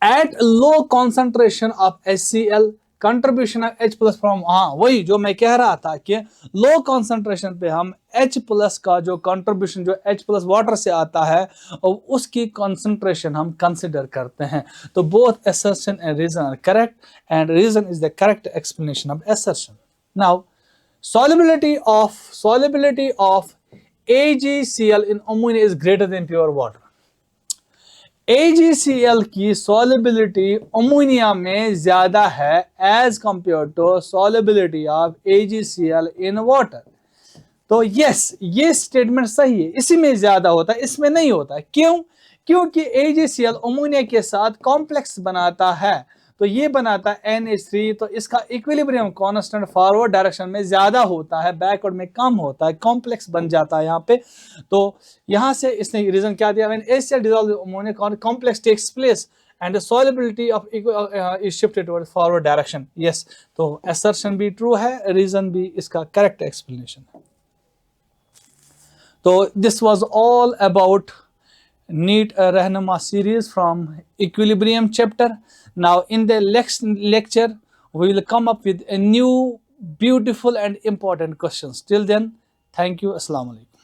At low concentration of HCl, contribution of H+ from, हाँ वही जो मैं कह रहा था कि लो कॉन्सेंट्रेशन पे हम H+ का जो कंट्रीब्यूशन जो H+ वाटर से आता है और उसकी कॉन्सेंट्रेशन हम कंसिडर करते हैं। तो both assertion and reason are correct and reason is the correct explanation of assertion। Now solubility of AgCl in ammonia is greater than pure water। AgCl की solubility अमोनिया में ज्यादा है as compared to solubility of AgCl in water. तो यस, ये स्टेटमेंट सही है, इसी में ज्यादा होता है, इसमें नहीं होता। क्यों? क्योंकि AgCl अमोनिया के साथ कॉम्प्लेक्स बनाता है, तो ये बनाता है NH3, तो इसका इक्विलिब्रियम कांस्टेंट फॉरवर्ड डायरेक्शन में ज्यादा होता है, बैकवर्ड में कम होता है, कॉम्प्लेक्स बन जाता है यहाँ पे। तो यहाँ से इसने रीजन क्या दिया? When HCl dissolves ammonia, complex takes place and the solubility of is shifted towards forward direction। yes, तो assertion भी true है, रीजन भी इसका करेक्ट एक्सप्लेनेशन है। तो this was all about NEET Rahnuma series from equilibrium chapter। Now in the next lecture we will come up with a new beautiful and important questions. Till then, thank you. Assalamu alaikum।